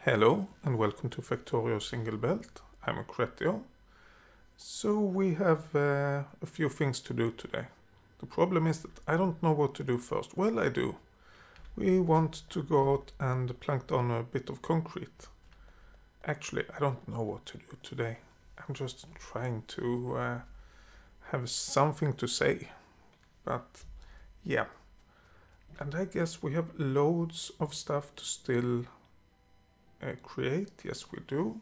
Hello and welcome to Factorio Single Belt. I'm Factorio. So we have a few things to do today. The problem is that I don't know what to do first. Well, I do. We want to go out and plank down a bit of concrete. Actually, I don't know what to do today. I'm just trying to have something to say. But yeah. And I guess we have loads of stuff to still create. Yes, we do.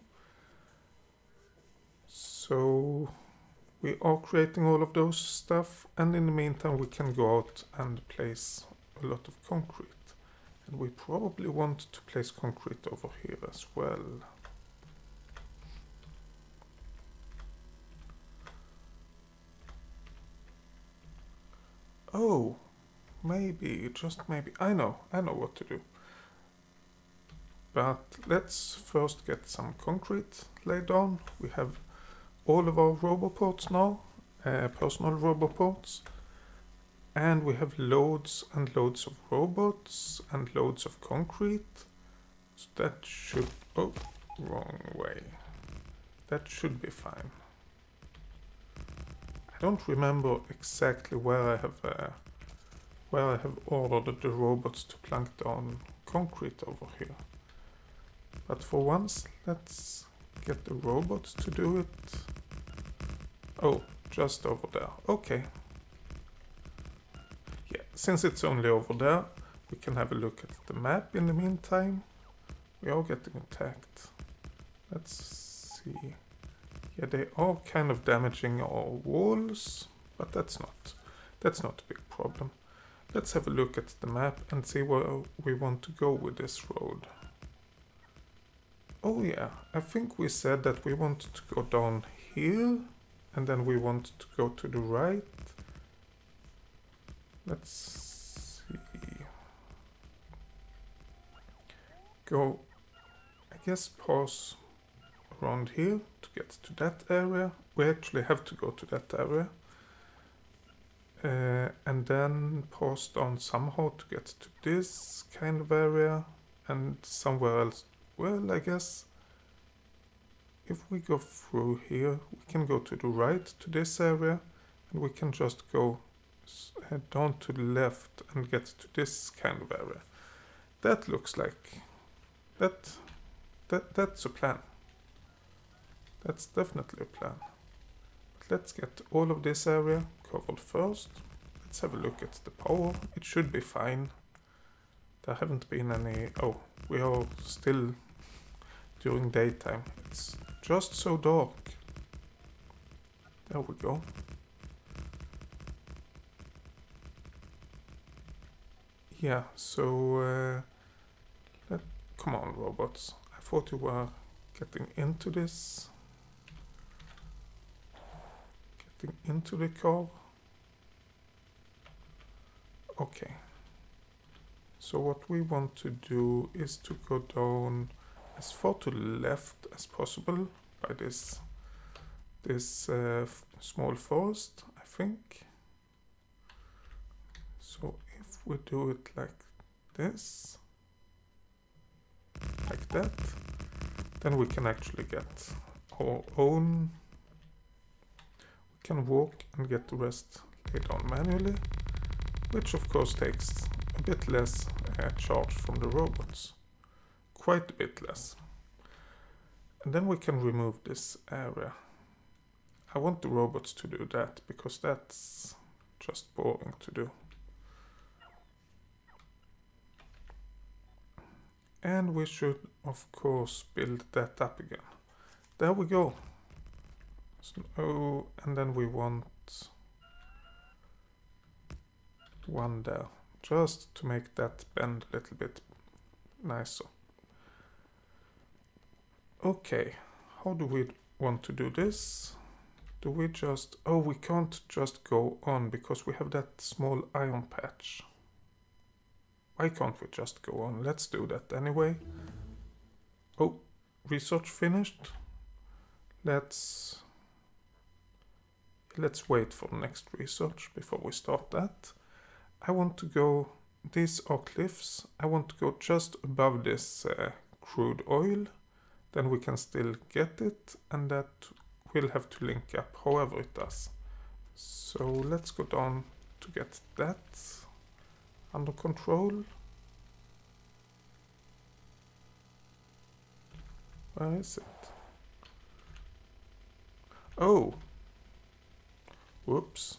So we are creating all of those stuff, and in the meantime we can go out and place a lot of concrete. And we probably want to place concrete over here as well. Oh, maybe, just maybe. I know what to do. But let's first get some concrete laid down. We have all of our roboports now, personal roboports. And we have loads and loads of robots and loads of concrete. So that should, oh, wrong way. That should be fine. I don't remember exactly where I have ordered the robots to plank down concrete over here. But for once, let's get the robots to do it. Oh, just over there. Okay. Yeah, since it's only over there, we can have a look at the map in the meantime. We are getting attacked. Let's see. Yeah, they are kind of damaging our walls, but that's not a big problem. Let's have a look at the map and see where we want to go with this road. Oh yeah, I think we said that we wanted to go down here, and then we want to go to the right. Let's see. Go, I guess, pause around here to get to that area. We actually have to go to that area. And then pause down somehow to get to this kind of area and somewhere else. Well, I guess if we go through here, we can go to the right to this area, and we can just go down to the left and get to this kind of area. That looks like that's a plan. That's definitely a plan. But let's get all of this area covered first. Let's have a look at the power. It should be fine. There haven't been any... Oh, we are still during daytime. It's just so dark. There we go. Yeah, so... come on, robots. I thought you were getting into this. Getting into the car. Okay. So what we want to do is to go down as far to the left as possible by this small forest, I think. So if we do it like this, like that, then we can actually get our own. We can walk and get the rest laid down manually, which of course takes a bit less charge from the robots. Quite a bit less. And then we can remove this area. I want the robots to do that because that's just boring to do. And we should of course build that up again. There we go. So, and then we want one there, just to make that bend a little bit nicer. Okay, how do we want to do this? Do we just... Oh, we can't just go on because we have that small iron patch. Why can't we just go on? Let's do that anyway. Oh, research finished. Let's wait for the next research before we start that. I want to go... These are cliffs. I want to go just above this crude oil, then we can still get it, and that will have to link up however it does. So let's go down to get that under control. Where is it? Oh! Whoops.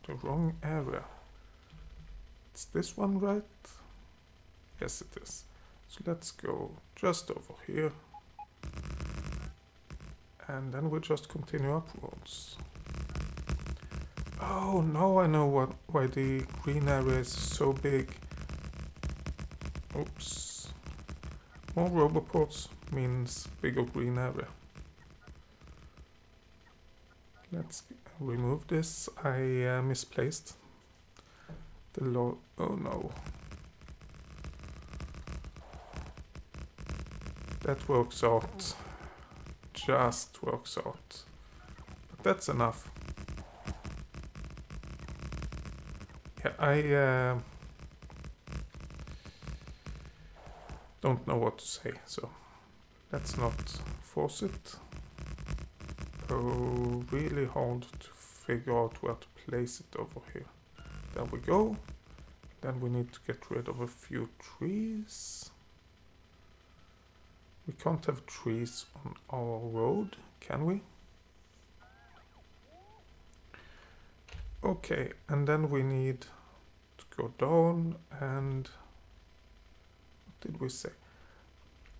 The wrong area. It's this one, right? Yes, it is. So let's go just over here. And then we just continue upwards. Oh, now I know why the green area is so big. Oops. More roboports means bigger green area. Let's remove this. I misplaced the low. Oh no. That works out. Just works out. But that's enough. Yeah, I don't know what to say, so let's not force it. Oh, really hard to figure out where to place it over here. There we go. Then we need to get rid of a few trees. We can't have trees on our road, can we? Okay, and then we need to go down and... what did we say?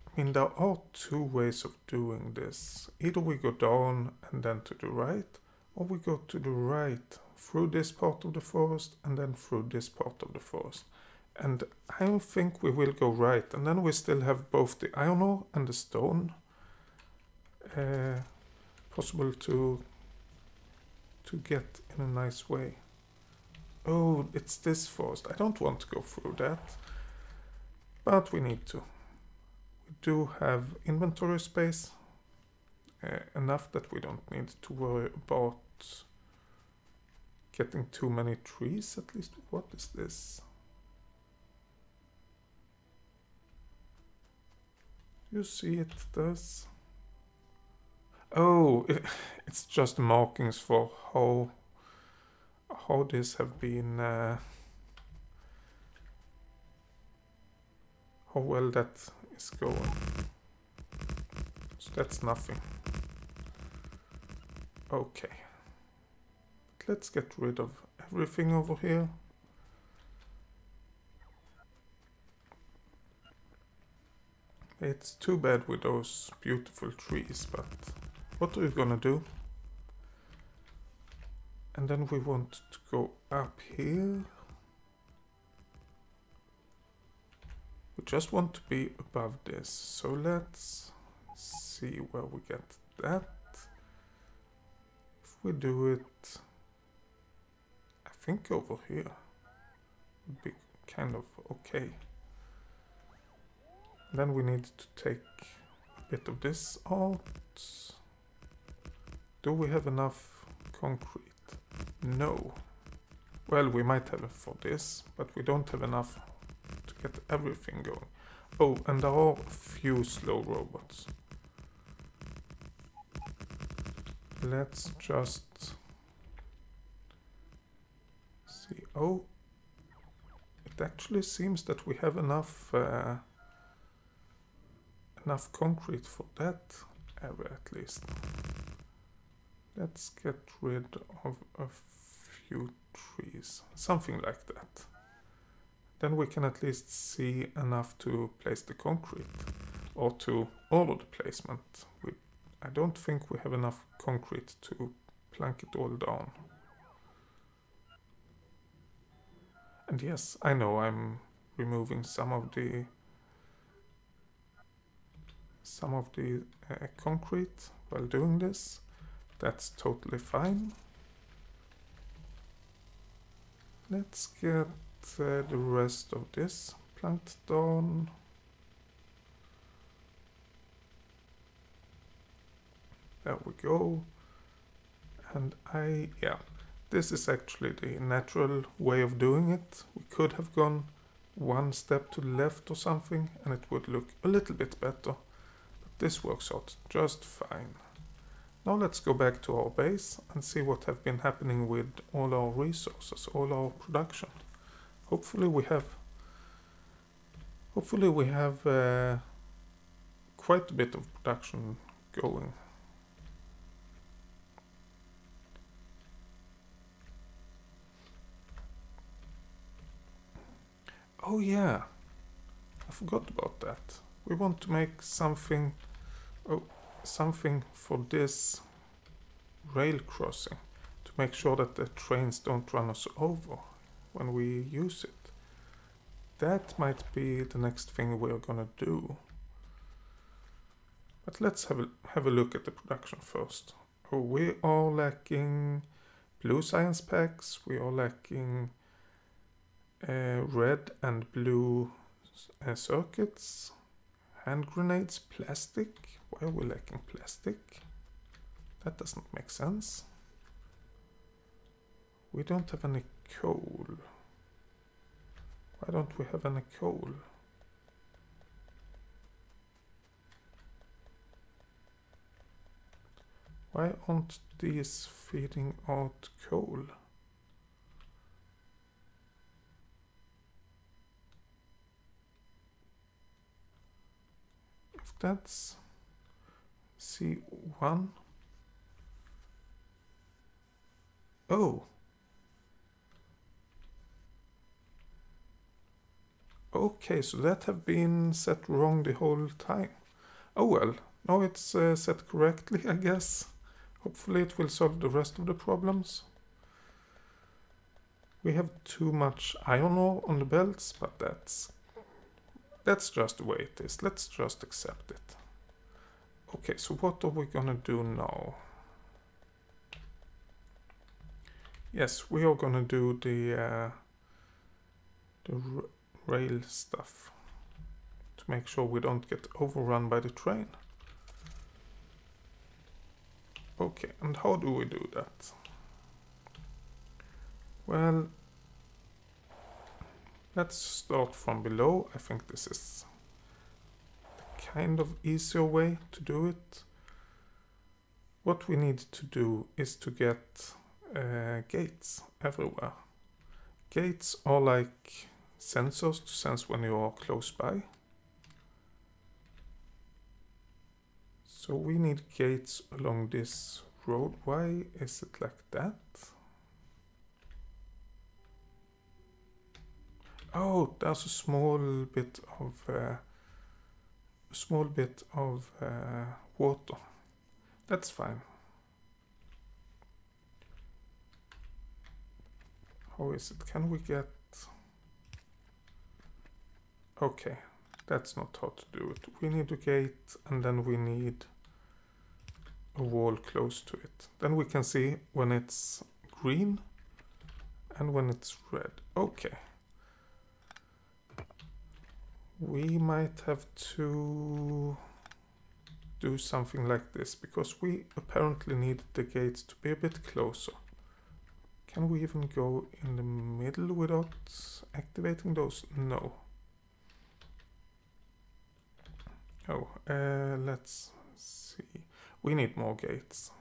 I mean, there are two ways of doing this. Either we go down and then to the right, or we go to the right through this part of the forest and then through this part of the forest. And I think we will go right, and then we still have both the iron ore and the stone possible to get in a nice way. Oh, it's this forest. I don't want to go through that, but we need to. We do have inventory space, enough that we don't need to worry about getting too many trees, at least. What is this? You see it does. Oh, it's just markings for how this have been, how well that is going. So that's nothing. Okay. Let's get rid of everything over here. It's too bad with those beautiful trees, but what are we gonna do? And then we want to go up here. We just want to be above this. So let's see where we get that. If we do it, I think over here would be kind of okay. Then we need to take a bit of this out. Do we have enough concrete? No. Well, we might have it for this, but we don't have enough to get everything going. Oh, and there are a few slow robots. Let's just see. Oh, it actually seems that we have enough concrete for that area at least. Let's get rid of a few trees, something like that. Then we can at least see enough to place the concrete, or to order the placement. I don't think we have enough concrete to plank it all down. And yes, I know I'm removing some of the concrete while doing this. That's totally fine. Let's get the rest of this planked down. There we go. And yeah, this is actually the natural way of doing it. We could have gone one step to the left or something and it would look a little bit better. But this works out just fine. Now let's go back to our base and see what have been happening with all our resources, all our production. Hopefully we have quite a bit of production going. Oh yeah, I forgot about that. We want to make something, something for this rail crossing to make sure that the trains don't run us over when we use it. That might be the next thing we're gonna do. But let's have a look at the production first. Oh, we are lacking blue science packs, we are lacking red and blue circuits, hand grenades, plastic. Why are we lacking plastic? That doesn't make sense. We don't have any coal. Why don't we have any coal? Why aren't these feeding out coal? If that's C1. Oh. Okay, so that have been set wrong the whole time. Oh well, now it's set correctly, I guess. Hopefully it will solve the rest of the problems. We have too much iron ore on the belts, but that's just the way it is. Let's just accept it. Okay, so what are we gonna do now? Yes, we are gonna do the rail stuff to make sure we don't get overrun by the train. Okay, and how do we do that? Well, let's start from below. I think this is the kind of easier way to do it. What we need to do is to get gates everywhere. Gates are like sensors to sense when you are close by. So we need gates along this road. Why is it like that? Oh, there's a small bit of water. That's fine. How is it? Can we get... Okay, that's not how to do it. We need a gate and then we need a wall close to it. Then we can see when it's green and when it's red. Okay. We might have to do something like this because we apparently need the gates to be a bit closer. Can we even go in the middle without activating those? No. Oh, let's see. We need more gates.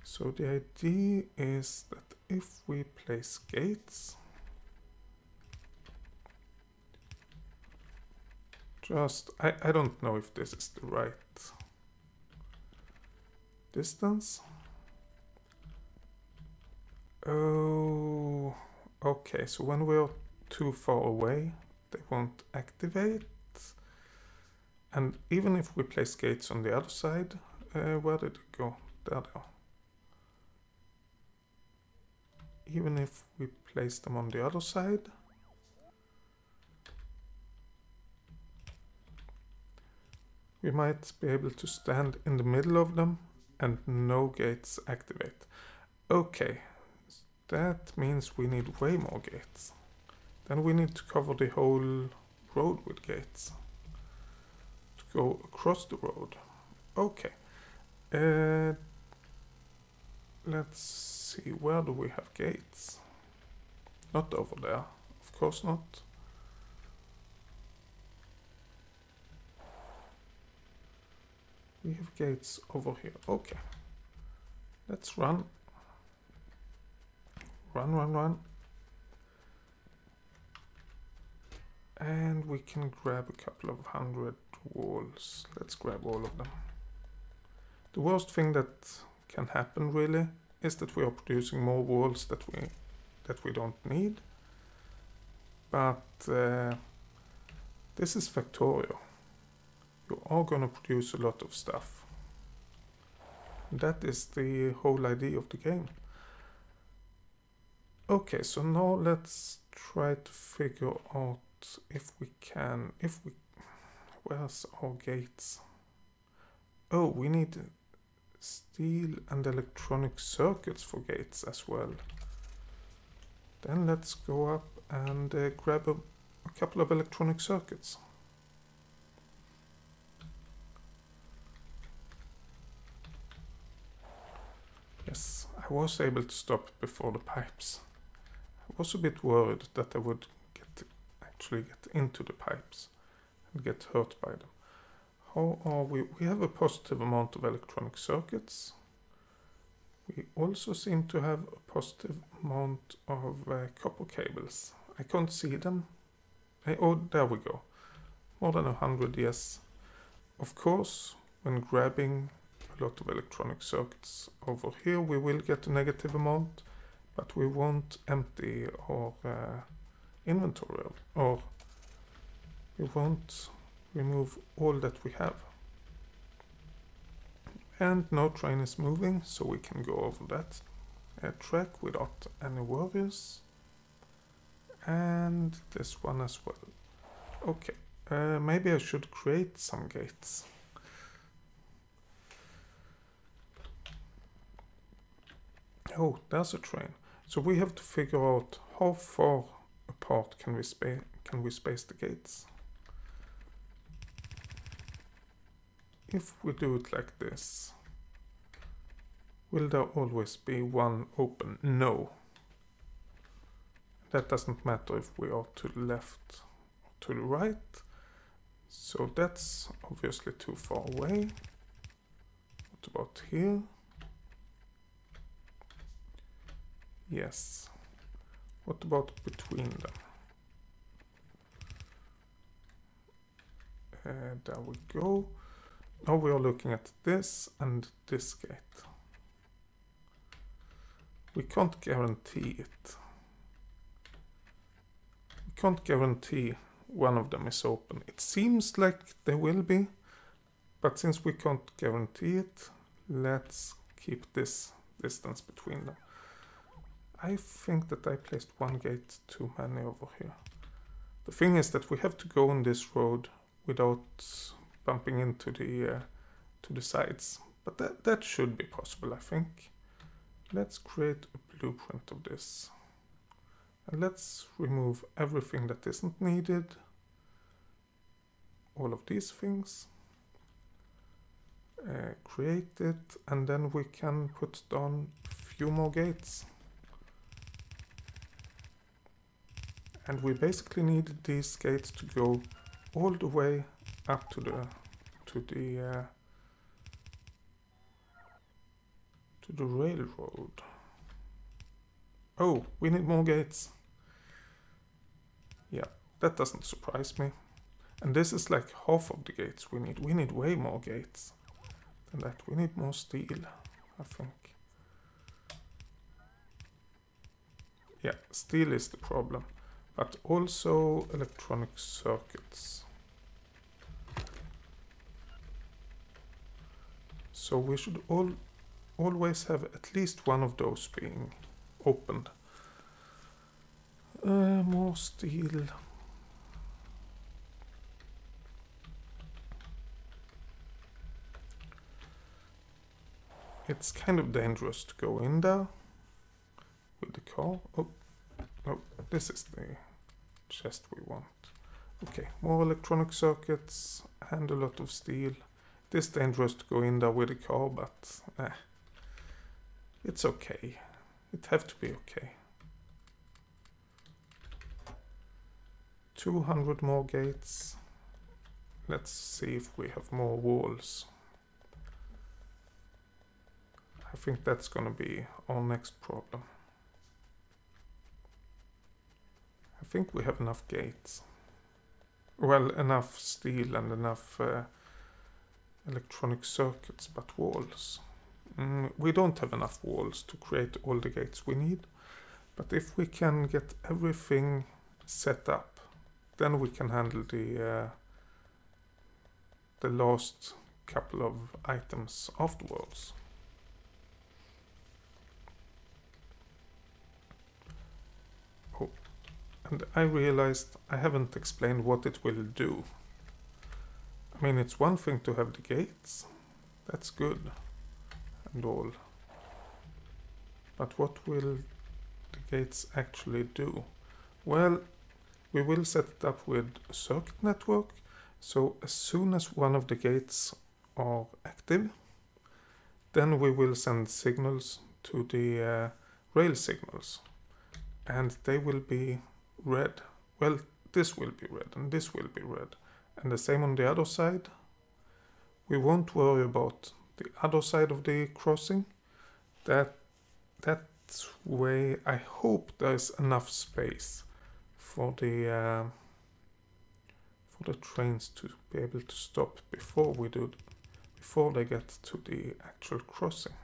So the idea is that if we place gates, I don't know if this is the right distance. Oh, okay, so when we're too far away, they won't activate. And even if we place gates on the other side, where did it go? There they are. Even if we place them on the other side, we might be able to stand in the middle of them and no gates activate. Okay, that means we need way more gates. Then we need to cover the whole road with gates to go across the road. Okay, let's see, where do we have gates? Not over there, of course not. We have gates over here. Okay. Let's run. Run, run, run. And we can grab a couple of 100 walls. Let's grab all of them. The worst thing that can happen really is that we are producing more walls that we don't need. But this is Factorio. You are going to produce a lot of stuff. That is the whole idea of the game. Okay, so now let's try to figure out if we can, where's our gates? Oh, we need steel and electronic circuits for gates as well. Then let's go up and grab a couple of electronic circuits. Yes, I was able to stop before the pipes. I was a bit worried that I would actually get into the pipes and get hurt by them. How are we? We have a positive amount of electronic circuits. We also seem to have a positive amount of copper cables. I can't see them. Oh, there we go. More than 100, yes. Of course, when grabbing a lot of electronic circuits over here, we will get a negative amount, but we won't empty our inventory, or we won't remove all that we have. And no train is moving, so we can go over that track without any worries. And this one as well. Okay, maybe I should create some gates. Oh, there's a train. So we have to figure out how far apart can we space the gates. If we do it like this, will there always be one open? No. That doesn't matter if we are to the left or to the right. So that's obviously too far away. What about here? Yes. What about between them? There we go. Now we are looking at this and this gate. We can't guarantee it. We can't guarantee one of them is open. It seems like they will be, but since we can't guarantee it, let's keep this distance between them. I think that I placed one gate too many over here. The thing is that we have to go on this road without bumping into the sides, but that should be possible, I think. Let's create a blueprint of this, and let's remove everything that isn't needed, all of these things, create it, and then we can put down a few more gates. And we basically need these gates to go all the way up to the railroad. Oh, we need more gates. Yeah, that doesn't surprise me. And this is like half of the gates we need. We need way more gates than that. We need more steel, I think. Yeah, steel is the problem. But also electronic circuits. So we should always have at least one of those being opened. More steel. It's kind of dangerous to go in there with the car. Oh, no, this is the chest we want. Okay, more electronic circuits and a lot of steel. It is dangerous to go in there with a car, but it's okay. It have to be okay. 200 more gates. Let's see if we have more walls. I think that's gonna be our next problem. I think we have enough gates. Well, enough steel and enough electronic circuits, but walls. We don't have enough walls to create all the gates we need. But if we can get everything set up, then we can handle the last couple of items afterwards. Oh, and I realized I haven't explained what it will do. I mean, it's one thing to have the gates, that's good and all. But what will the gates actually do? Well, we will set it up with a circuit network, so as soon as one of the gates are active, then we will send signals to the rail signals, and they will be red. Well, this will be red and this will be red, and the same on the other side. We won't worry about the other side of the crossing. That way I hope there's enough space for the trains to be able to stop before they get to the actual crossing.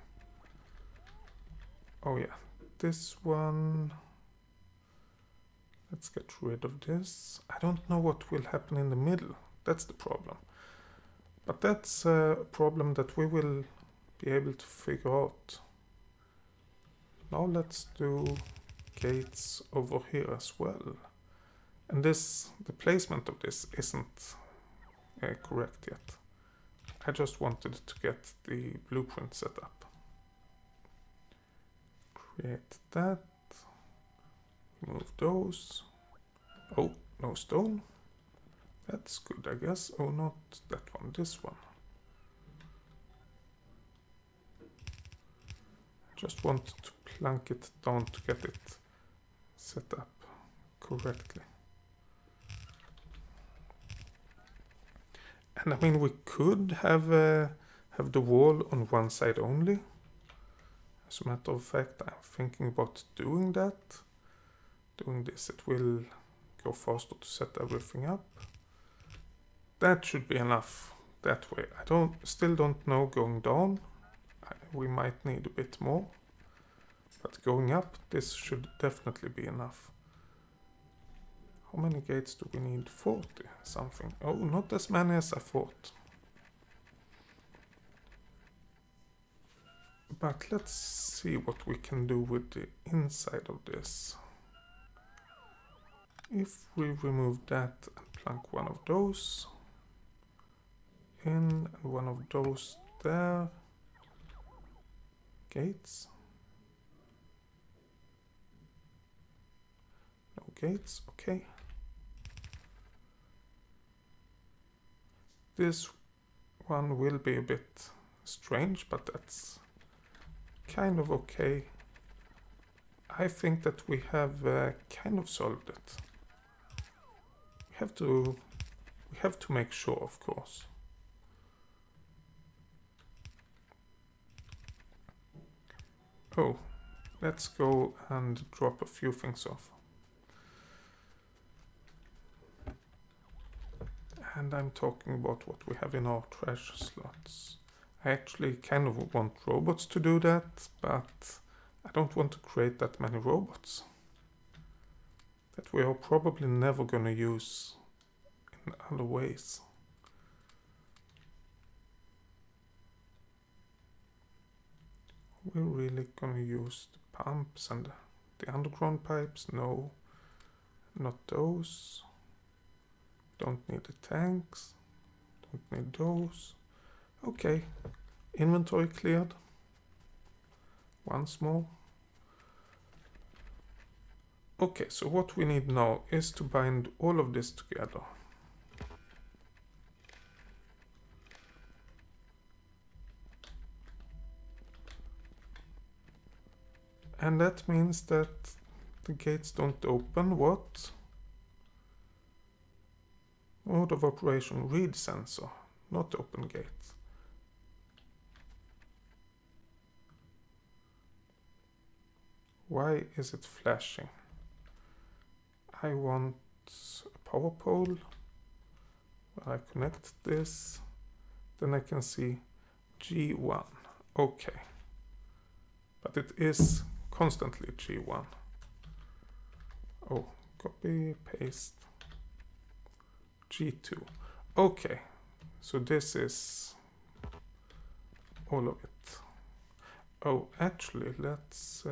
Oh yeah, this one, let's get rid of this. I don't know what will happen in the middle, that's the problem. But that's a problem that we will be able to figure out. Now let's do gates over here as well. And the placement of this isn't correct yet. I just wanted to get the blueprint set up. Create that. Move those. Oh, no stone. That's good, I guess. Oh, not that one, this one. Just want to plunk it down to get it set up correctly. And I mean, we could have the wall on one side only. As a matter of fact, I'm thinking about doing that. Doing this, it will go faster to set everything up. That should be enough that way. I still don't know going down. We might need a bit more. But going up, this should definitely be enough. How many gates do we need? 40 something. Oh, not as many as I thought. But let's see what we can do with the inside of this. If we remove that and plunk one of those in and one of those there. Gates. No gates, okay. This one will be a bit strange, but that's kind of okay. I think that we have kind of solved it. We have to make sure, of course. Oh, let's go and drop a few things off. And I'm talking about what we have in our trash slots. I actually kind of want robots to do that, but I don't want to create that many robots that we are probably never gonna use in other ways. We're really gonna use the pumps and the underground pipes? No, not those. Don't need the tanks. Don't need those. Okay, inventory cleared. Once more. Okay, so what we need now is to bind all of this together. And that means that the gates don't open. What? Mode of operation, read sensor, not open gate. Why is it flashing? I want a power pole. I connect this. Then I can see G1. Okay. But it is constantly G1. Oh, copy, paste. G2. Okay. So this is all of it. Oh, actually, let's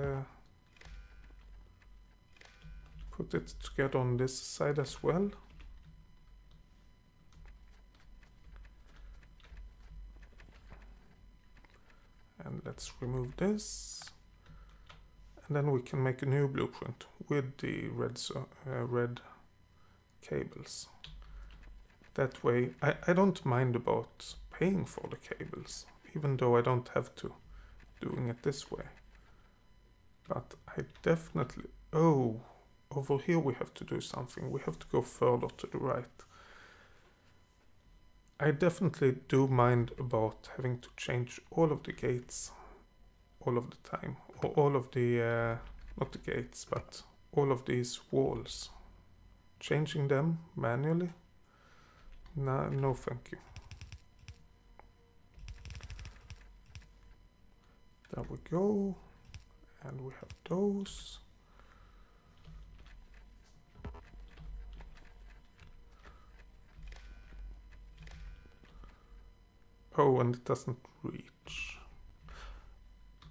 put it together on this side as well. And let's remove this. And then we can make a new blueprint with the red cables. That way, I don't mind about paying for the cables, even though I don't have to doing it this way. But I definitely... Oh, over here we have to do something. We have to go further to the right. I definitely do mind about having to change all of the gates all of the time. Or all of the, not the gates, but all of these walls. Changing them manually? No, no thank you. There we go. And we have those. Oh, and it doesn't reach.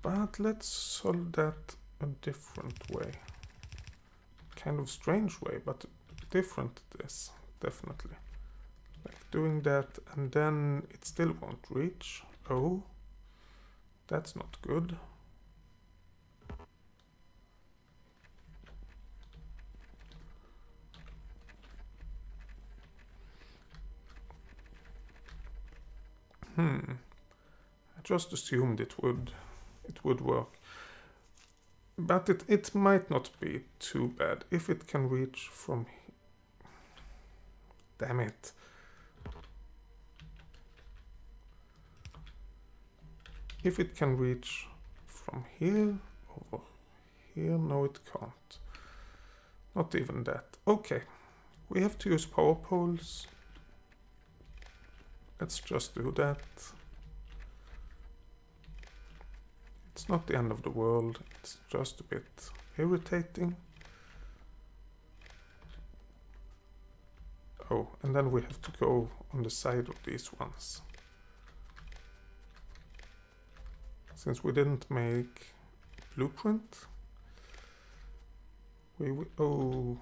But let's solve that a different way. Kind of strange way, but different it is, definitely. Like doing that, and then it still won't reach. Oh, that's not good. I just assumed it would work. But it might not be too bad if it can reach from here. Damn it. If it can reach from here over here, no it can't. Not even that. Okay, we have to use power poles. Let's just do that. It's not the end of the world, it's just a bit irritating. Oh, and then we have to go on the side of these ones. Since we didn't make blueprint, oh,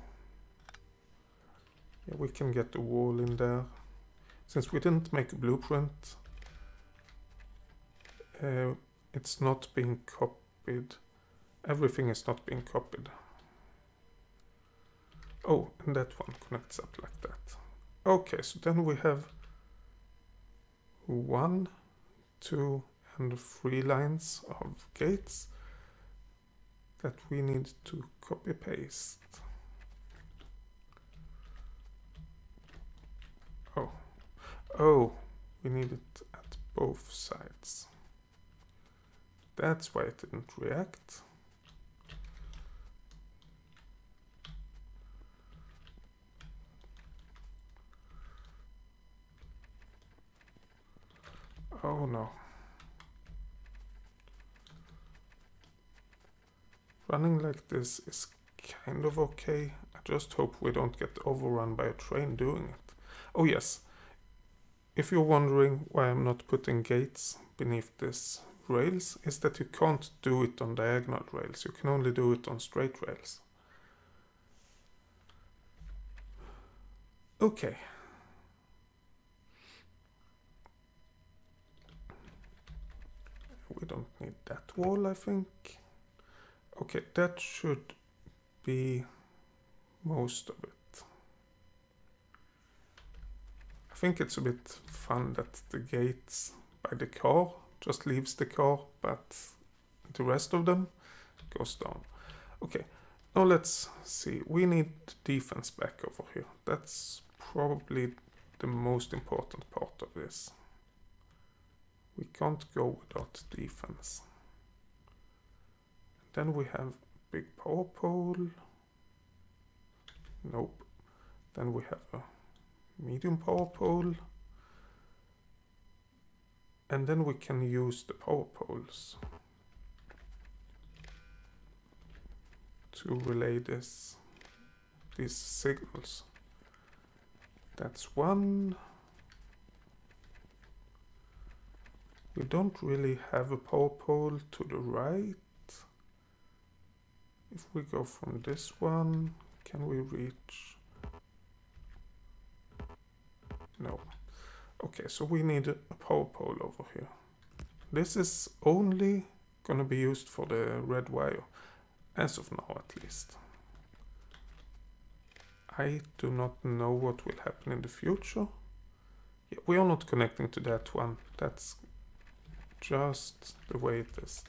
yeah, we can get the wall in there. Since we didn't make a blueprint, it's not being copied. Everything is not being copied. Oh, and that one connects up like that. Okay, so then we have 1, 2, and 3 lines of gates that we need to copy paste. Oh, we need it at both sides. That's why it didn't react. Oh no. Running like this is kind of okay. I just hope we don't get overrun by a train doing it. Oh yes. If you're wondering why I'm not putting gates beneath this rails, is that you can't do it on diagonal rails. You can only do it on straight rails. Okay. We don't need that wall, I think. Okay, that should be most of it. I think it's a bit fun that the gates by the car just leaves the car, but the rest of them goes down. Okay, now let's see. We need defense back over here. That's probably the most important part of this. We can't go without defense. Then we have big power pole. Nope. Then we have a medium power pole. And then we can use the power poles to relay these signals. That's one. We don't really have a power pole to the right. If we go from this one, can we reach? No. Okay, so we need a power pole over here. This is only gonna be used for the red wire, as of now at least. I do not know what will happen in the future. Yeah, we are not connecting to that one. That's just the way it is.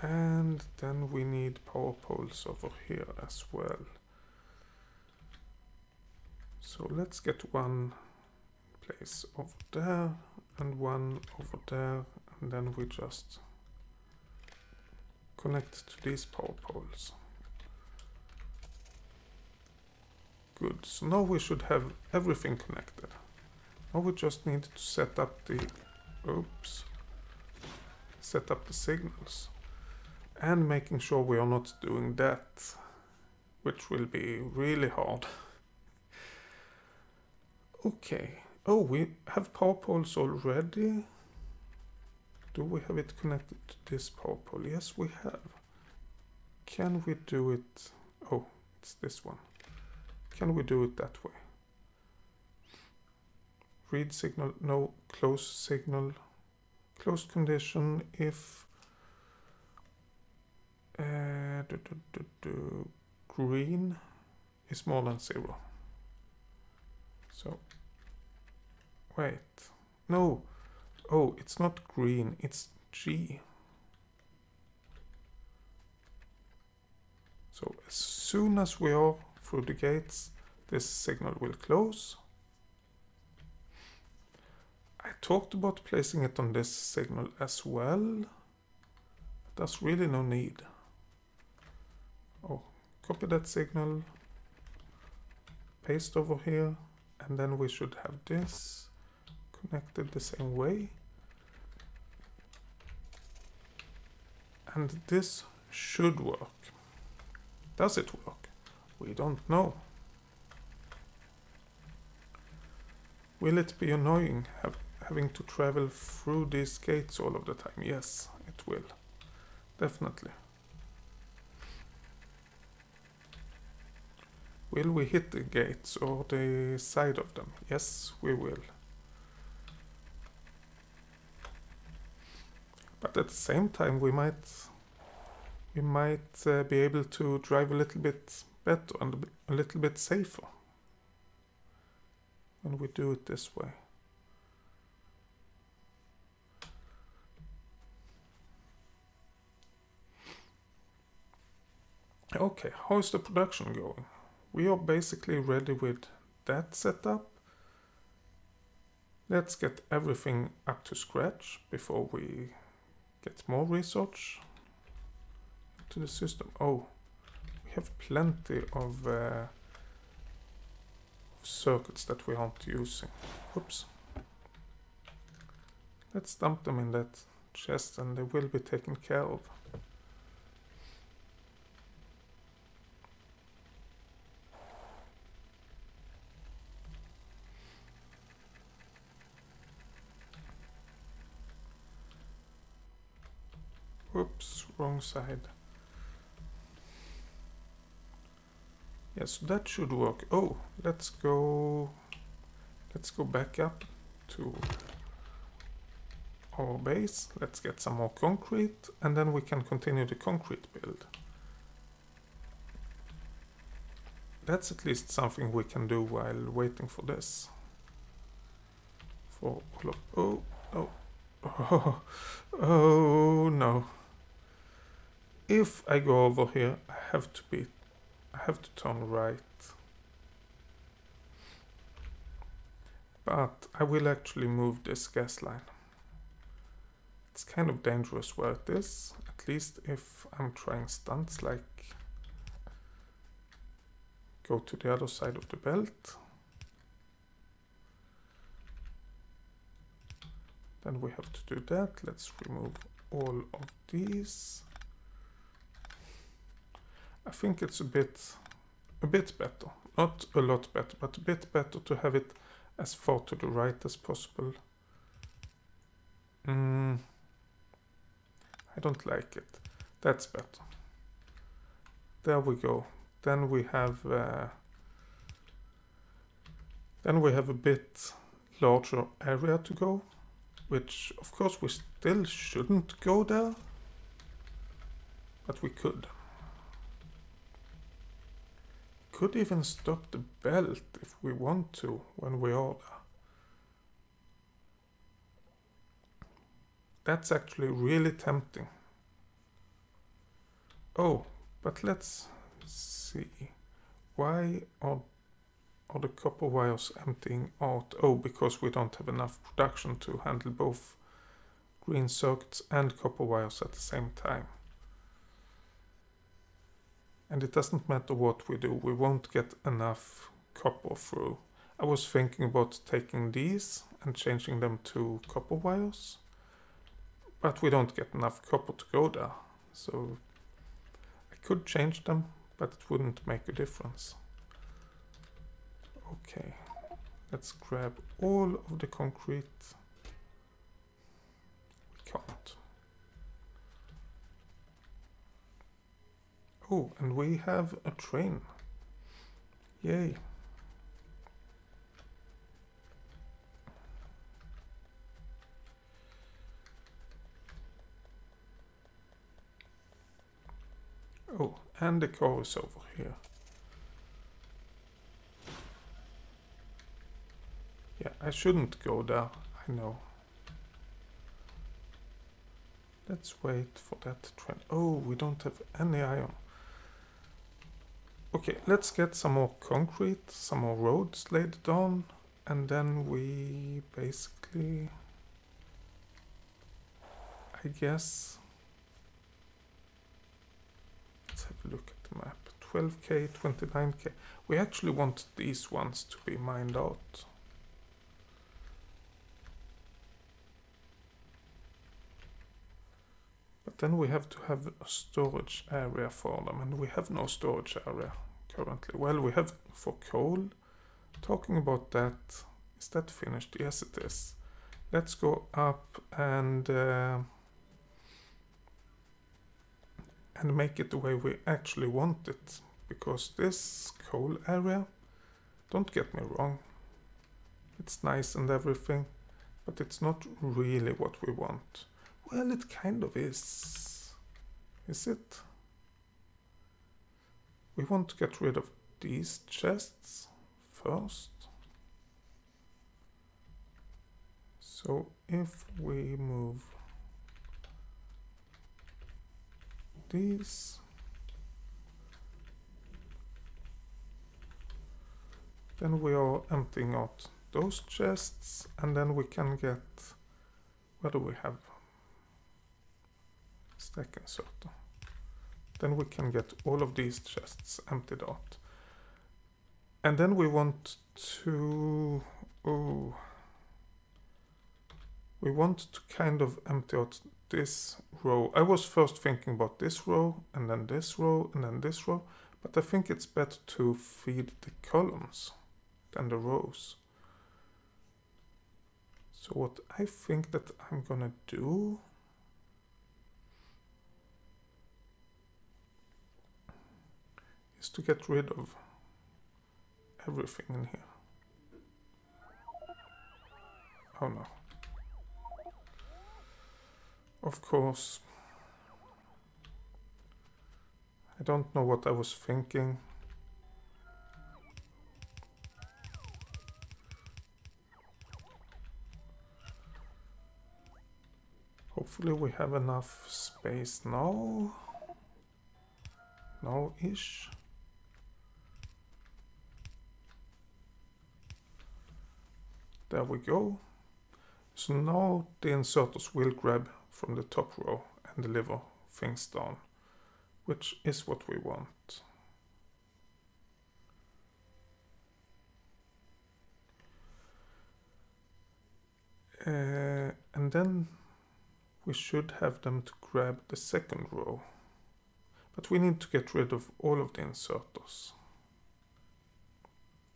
And then we need power poles over here as well. So let's get one place over there and one over there, and then we just connect to these power poles. Good, so now we should have everything connected. Now we just need to set up the, set up the signals. And making sure we are not doing that, which will be really hard. Okay, oh, we have power poles already. Do we have it connected to this power pole? Yes, we have. Can we do it? Oh, it's this one. Can we do it that way? Read signal, no, close signal. Closed condition if green is more than 0. So, wait, no, oh, it's not green, it's G. So as soon as we are through the gates, this signal will close. I talked about placing it on this signal as well. There's really no need. Oh, copy that signal, paste over here, and then we should have this connected the same way. And this should work. Does it work? We don't know. Will it be annoying having to travel through these gates all of the time? Yes, it will. Definitely. Will we hit the gates or the side of them? Yes, we will. But at the same time, we might be able to drive a little bit better and a little bit safer when we do it this way. Okay, how is the production going? We are basically ready with that setup. Let's get everything up to scratch before we get more research to the system. Oh, we have plenty of circuits that we aren't using. Oops. Let's dump them in that chest and they will be taken care of. Oops, wrong side. Yes, that should work. Oh, let's go back up to our base. Let's get some more concrete and then we can continue the concrete build. That's at least something we can do while waiting for this. For all of, oh no. If I go over here, I have to turn right. But I will actually move this gas line. It's kind of dangerous where it is, at least if I'm trying stunts like go to the other side of the belt. Then we have to do that. Let's remove all of these. I think it's a bit better. Not a lot better, but a bit better to have it as far to the right as possible. I don't like it. That's better. There we go. Then we have a bit larger area to go, which of course we still shouldn't go there, but we could. Could even stop the belt if we want to when we are there. That's actually really tempting. Oh, but let's see. Why are the copper wires emptying out? Oh, because we don't have enough production to handle both green circuits and copper wires at the same time. And it doesn't matter what we do, we won't get enough copper through. I was thinking about taking these and changing them to copper wires, but we don't get enough copper to go there. So I could change them, but it wouldn't make a difference. Okay, let's grab all of the concrete. We can't. Oh, and we have a train. Yay. Oh, and the car is over here. Yeah, I shouldn't go there, I know. Let's wait for that train. Oh, we don't have any iron. Okay, let's get some more concrete, some more roads laid down, and then we basically, I guess, let's have a look at the map. 12k, 29k. We actually want these ones to be mined out. But then we have to have a storage area for them, and we have no storage area currently. Well, we have for coal. Talking about that, is that finished? Yes, it is. Let's go up and make it the way we actually want it. Because this coal area, don't get me wrong, it's nice and everything, but it's not really what we want. Well, it kind of is. Is it? We want to get rid of these chests first. So if we move these, then we are emptying out those chests, and then we can get, what do we have? Stack inserter. Then we can get all of these chests emptied out. And then we want to, we want to kind of empty out this row. I was first thinking about this row, and then this row, and then this row, but I think it's better to feed the columns than the rows. So what I think that I'm gonna do is to get rid of everything in here. Oh no. Of course, I don't know what I was thinking. Hopefully we have enough space now. No-ish. There we go. So now the inserters will grab from the top row and deliver things down, which is what we want. And then we should have them to grab the second row. But we need to get rid of all of the inserters.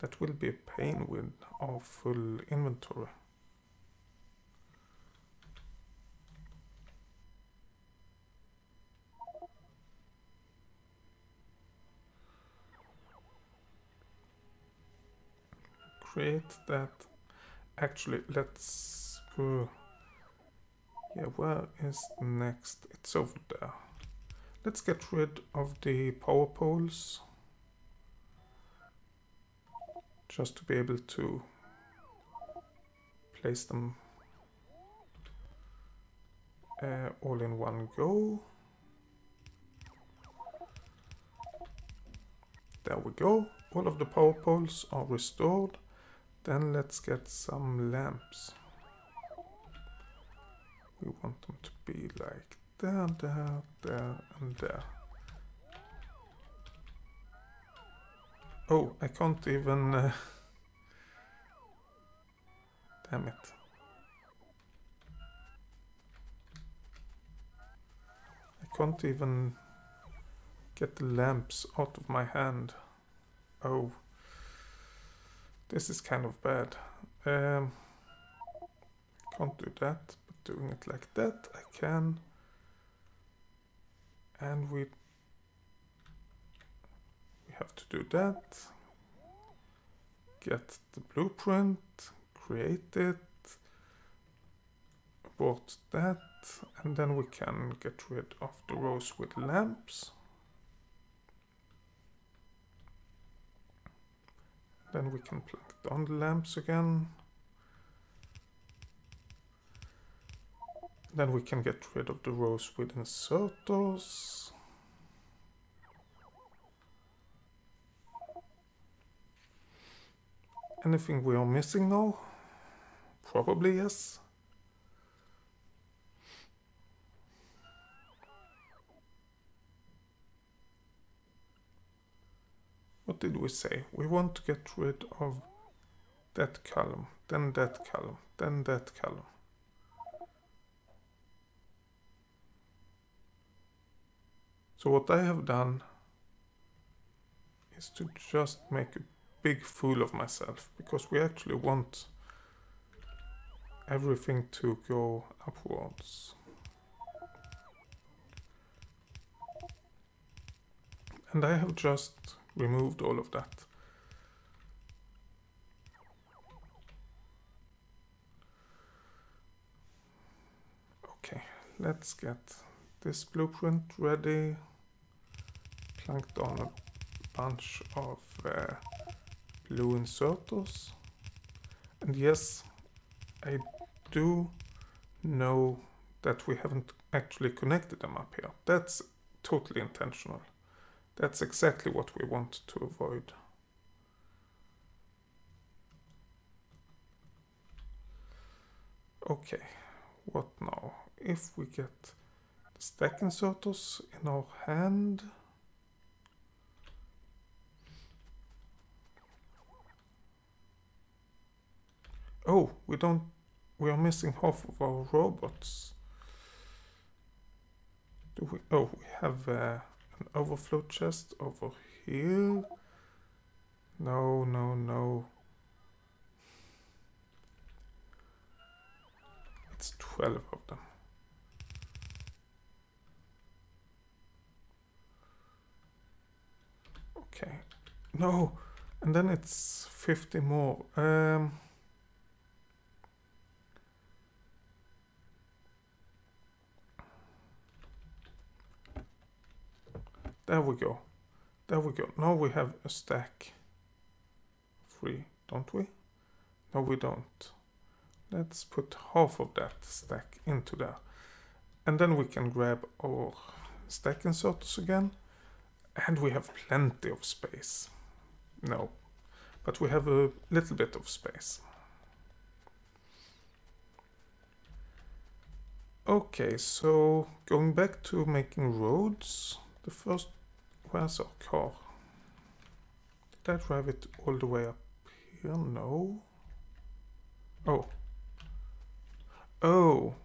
That will be a pain with our full inventory. Create that. Actually, let's... yeah, where is next? It's over there. Let's get rid of the power poles. Just to be able to place them all in one go. There we go. All of the power poles are restored. Then let's get some lamps. We want them to be like there, there, there, and there. Oh, I can't even... damn it. I can't even get the lamps out of my hand. Oh. This is kind of bad. Can't do that, but doing it like that I can. And we have to do that. Get the blueprint, create it, abort that, and then we can get rid of the rows with lamps. Then we can plug down the lamps again. Then we can get rid of the rows with inserters. Anything we are missing now? Probably yes. What did we say? We want to get rid of that column, then that column, then that column. So what I have done is to just make a big fool of myself, because we actually want everything to go upwards. And I have just removed all of that. Okay, let's get this blueprint ready. Plank down a bunch of blue inserters. And yes, I do know that we haven't actually connected them up here. That's totally intentional. That's exactly what we want to avoid. Okay, what now? If we get the stack inserters in our hand, oh, we are missing half of our robots. Do we? Oh, we have an overflow chest over here. No, no, no. It's 12 of them. Okay. No, and then it's 50 more. There we go. There we go. Now we have a stack. 3, don't we? No, we don't. Let's put half of that stack into there. And then we can grab our stack inserters again. And we have plenty of space. No, but we have a little bit of space. Okay, so going back to making roads, the first, where's our car? Did I drive it all the way up here? No. Oh. Oh.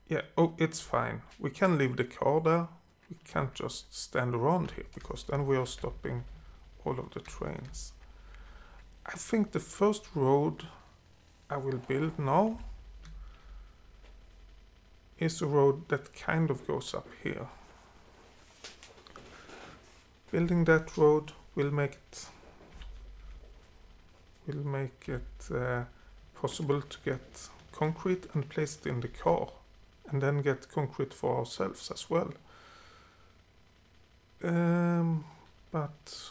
Yeah, oh, it's fine. We can leave the car there. We can't just stand around here because then we are stopping all of the trains. I think the first road I will build now is a road that kind of goes up here. Building that road will make it possible to get concrete and place it in the car, and then get concrete for ourselves as well. But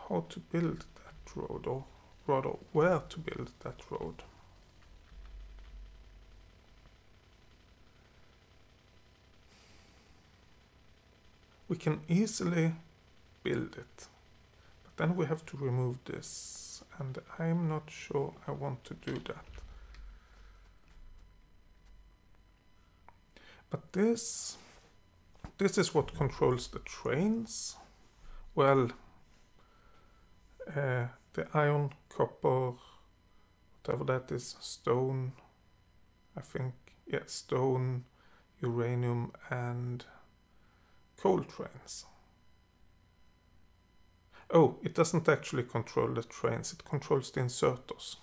how to build that road, or rather where to build that road? We can easily build it, but then we have to remove this, and I'm not sure I want to do that. But this is what controls the trains. Well, the iron, copper, whatever that is, stone, I think, yeah, stone, uranium, and coal trains. Oh, it doesn't actually control the trains, it controls the inserters.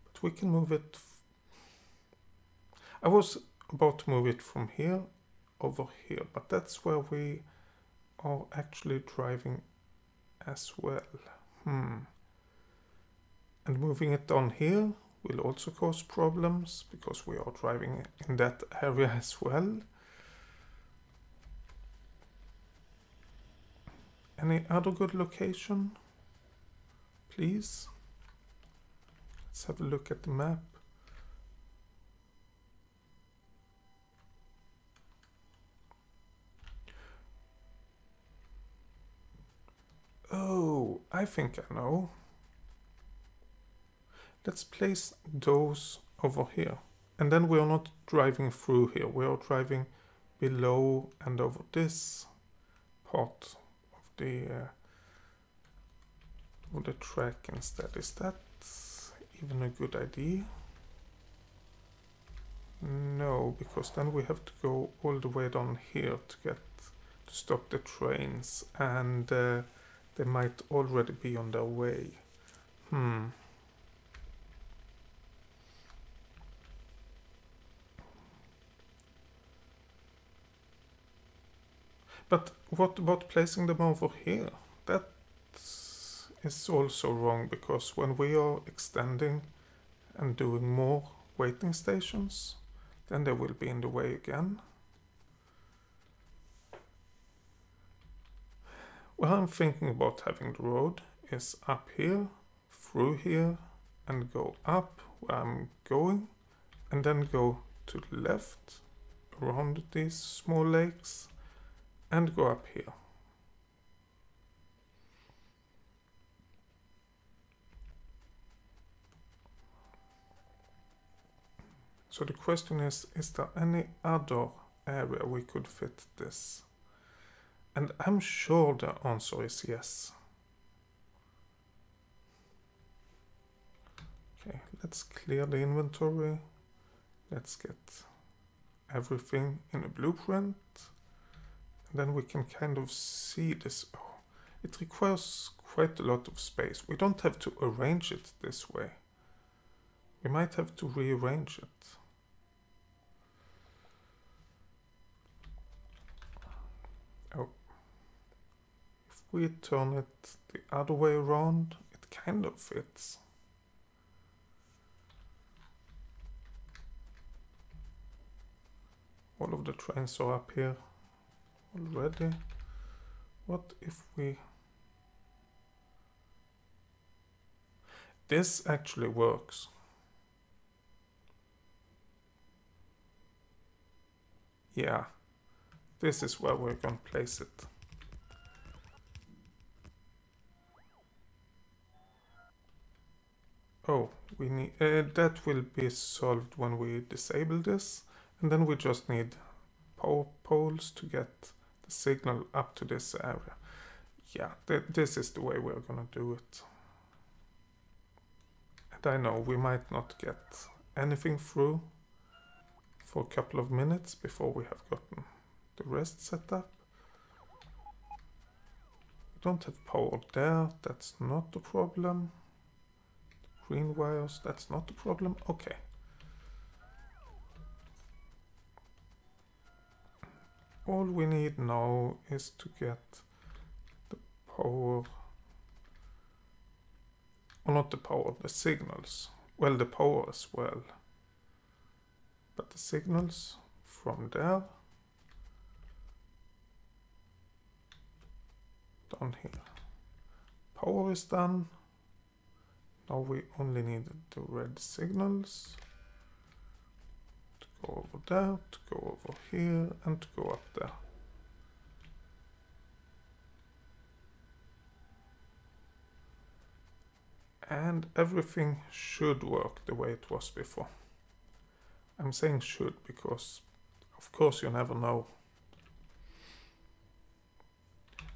But we can move it. I was about to move it from here over here, but that's where we are actually driving as well. And moving it down here will also cause problems because we are driving in that area as well. Any other good location? Please? Let's have a look at the map. Oh, I think I know. Let's place those over here. And then we are not driving through here. We are driving below and over this part of the track instead. Is that even a good idea? No, because then we have to go all the way down here to stop the trains, and they might already be on their way. But what about placing them over here? That is also wrong, because when we are extending and doing more waiting stations, then they will be in the way again. What I'm thinking about having the road is up here, through here, and go up where I'm going, and then go to the left around these small lakes and go up here. So the question is there any other area we could fit this? And I'm sure the answer is yes. Okay, let's clear the inventory. Let's get everything in a blueprint. And then we can kind of see this. Oh, it requires quite a lot of space. We don't have to arrange it this way. We might have to rearrange it. Oh. If we turn it the other way around, it kind of fits. All of the trains are up here already. What if we... This actually works. Yeah, this is where we're going to place it. Oh, we need that will be solved when we disable this, And then we just need power poles to get the signal up to this area. Yeah, this is the way we're gonna do it. And I know we might not get anything through for a couple of minutes before we have gotten the rest set up. We don't have power there, that's not a problem. Green wires, that's not a problem. Okay. All we need now is to get the power, or not the power, the signals. Well, the power as well. But the signals from there down here. Power is done. Now we only need the red signals to go over there, to go over here, and to go up there. And everything should work the way it was before. I'm saying should because, of course, you never know.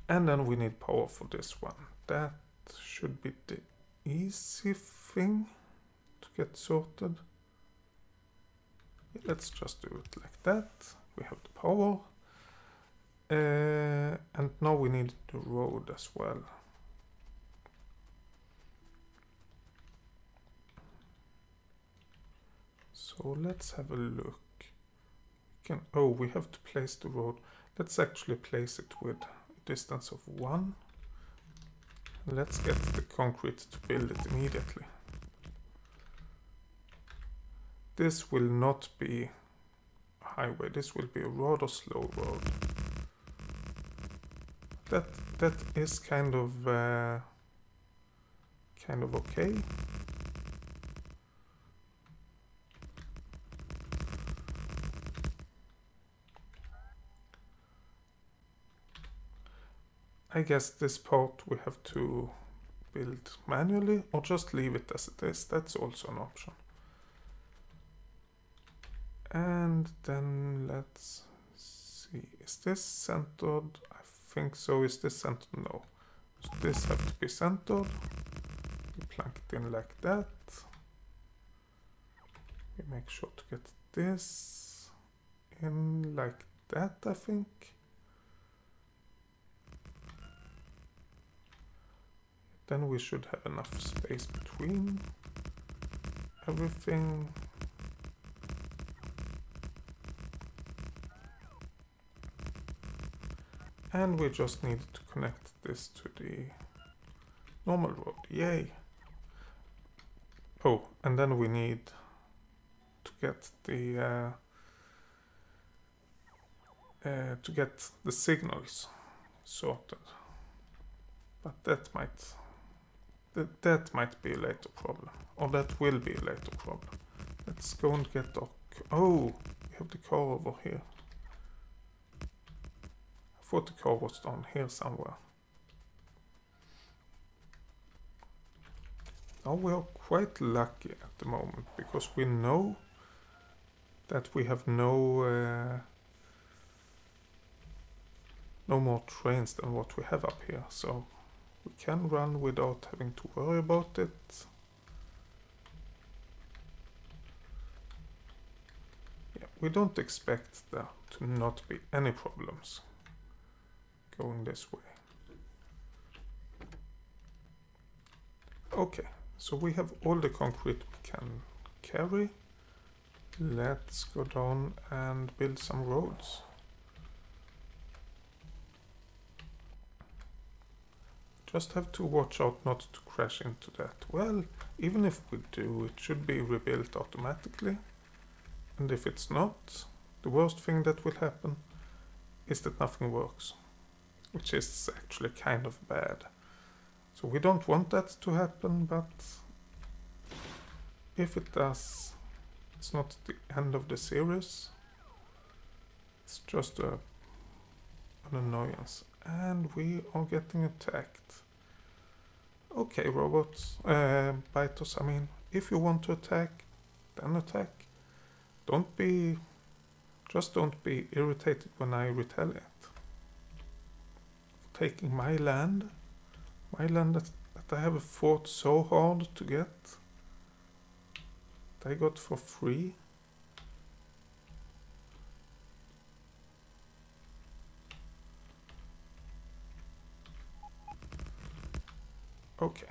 And then we need power for this one. That should be the easy thing to get sorted. Yeah, let's just do it like that. We have the power. And now we need the road as well. So let's have a look. We have to place the road. Let's actually place it with a distance of 1. Let's get the concrete to build it immediately. This will not be a highway, this will be a rather slow road. That is kind of okay. I guess this part we have to build manually or just leave it as it is. That's also an option. And then let's see. Is this centered? I think so. Is this centered? No. So this has to be centered. We plank it in like that. We make sure to get this in like that, I think. Then we should have enough space between everything. And we just need to connect this to the normal road. Yay! Oh, and then we need to get the signals sorted. But that might be a later problem, or that will be a later problem. Let's go and get our... Oh, we have the car over here. I thought the car was down here somewhere. Now we are quite lucky at the moment, because we know that we have no more trains than what we have up here, so we can run without having to worry about it. Yeah, we don't expect there to not be any problems going this way. Okay, so we have all the concrete we can carry. Let's go down and build some roads. Just have to watch out not to crash into that. Well, even if we do, it should be rebuilt automatically. And if it's not, the worst thing that will happen is that nothing works. Which is actually kind of bad. So we don't want that to happen, but if it does, it's not the end of the series. It's just an annoyance. And we are getting attacked. Okay, robots, biters, I mean, if you want to attack, then attack. Don't be Just don't be irritated when I retaliate. Taking my land that I have fought so hard to get, that I got for free. Okay.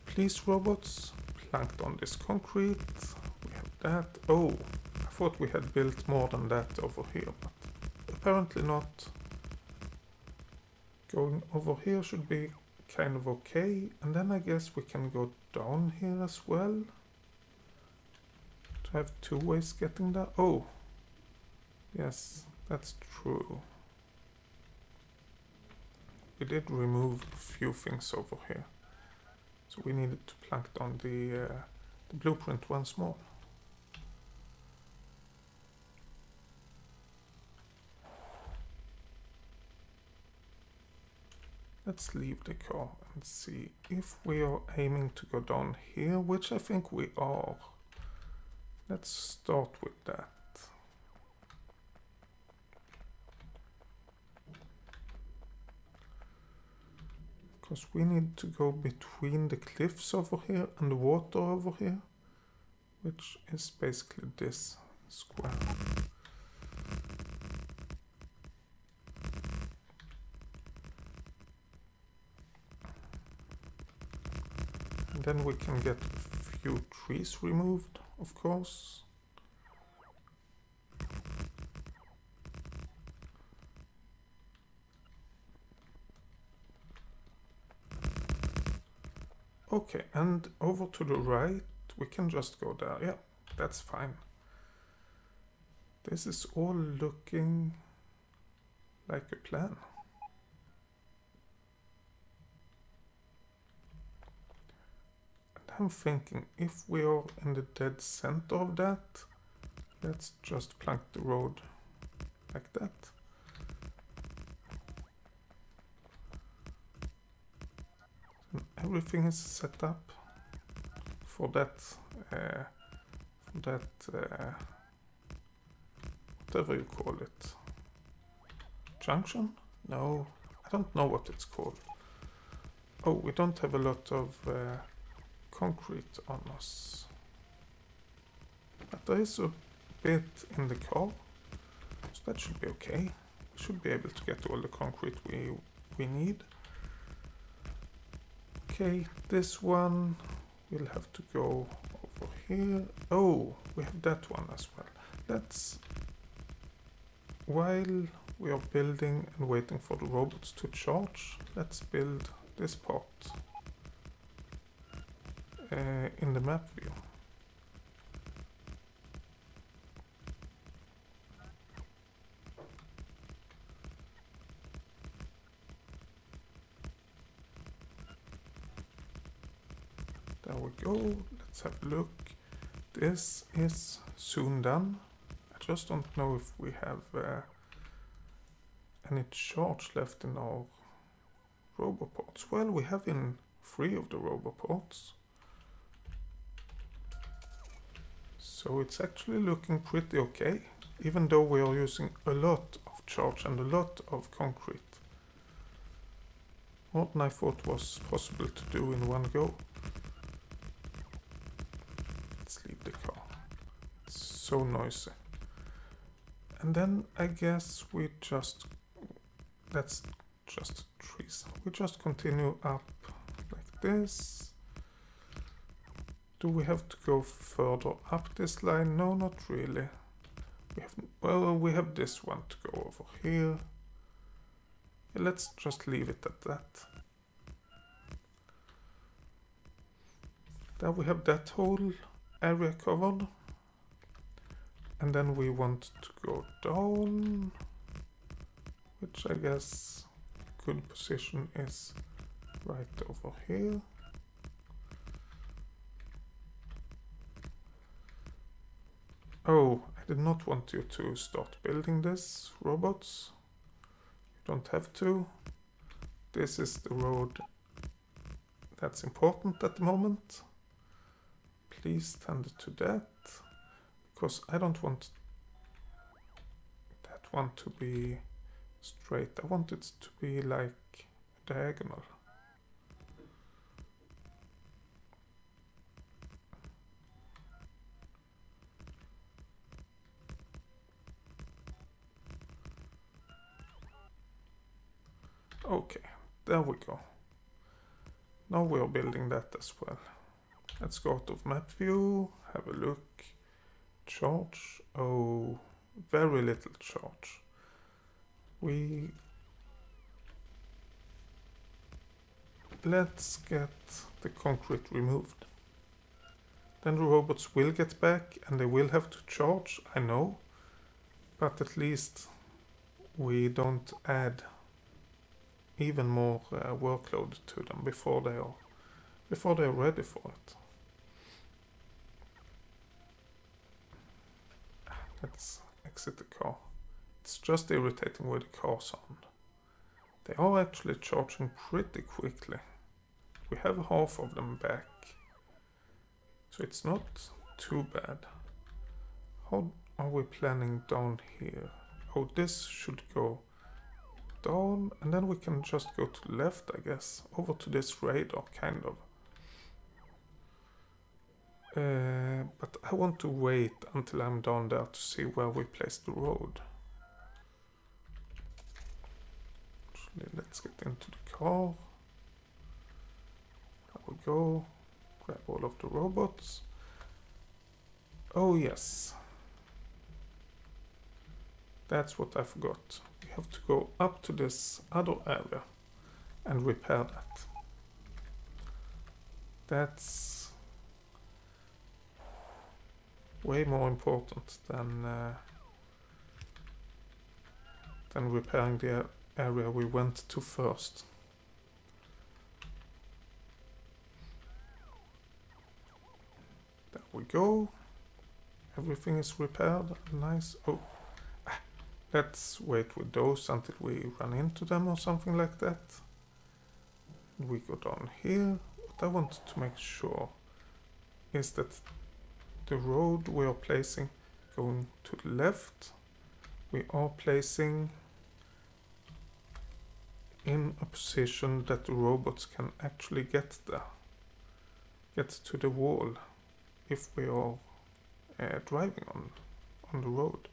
Please, robots, planked on this concrete. We have that. Oh, I thought we had built more than that over here, but apparently not. Going over here should be kind of okay, and then I guess we can go down here as well. To have two ways getting there. Oh, yes, that's true. We did remove a few things over here, so we needed to plank down the blueprint once more. Let's leave the car and see if we are aiming to go down here, which I think we are. Let's start with that. Because we need to go between the cliffs over here and the water over here, which is basically this square. And then we can get a few trees removed, of course. Okay, and over to the right, we can just go there. Yeah, that's fine. This is all looking like a plan. And I'm thinking, if we are in the dead center of that, let's just plank the road like that. Everything is set up for that, whatever you call it. Junction? No, I don't know what it's called. Oh, we don't have a lot of concrete on us. But there is a bit in the car, so that should be okay. We should be able to get all the concrete we need. Okay, this one will have to go over here. Oh, we have that one as well. Let's, while we are building and waiting for the robots to charge, let's build this part in the map view. There we go. Let's have a look. This is soon done. I just don't know if we have any charge left in our roboports. Well, we have in 3 of the roboports. So it's actually looking pretty okay, even though we are using a lot of charge and a lot of concrete. More than I thought was possible to do in one go. Let's leave the car. It's so noisy. And then I guess we just, that's just trees. We just continue up like this. Do we have to go further up this line? No, not really. We have, well, we have this one to go over here. Yeah, let's just leave it at that. There we have that whole area covered. And then we want to go down, which I guess good position is right over here. Oh, I did not want you to start building this, robots. You don't have to. This is the road that's important at the moment. Please tend to that, because I don't want that one to be straight. I want it to be like diagonal. Okay, there we go. Now we are building that as well. Let's go out of map view, have a look. Charge. Oh, very little charge. Let's get the concrete removed. Then the robots will get back and they will have to charge, I know. But at least we don't add even more workload to them before they are ready for it. Let's exit the car. It's just irritating with the car sound. They are actually charging pretty quickly. We have half of them back, so it's not too bad. How are we planning down here? Oh, this should go down, and then we can just go to the left, I guess, over to this radar, kind of. But I want to wait until I'm down there to see where we place the road. Actually, let's get into the car. There we go. Grab all of the robots. Oh yes. That's what I forgot. We have to go up to this other area and repair that. That's way more important than repairing the area we went to first. There we go. Everything is repaired. Nice. Oh, let's wait with those until we run into them or something like that. We go down here. What I want to make sure is that the road we are placing going to the left, we are placing in a position that the robots can actually get there, get to the wall if we are driving on the road.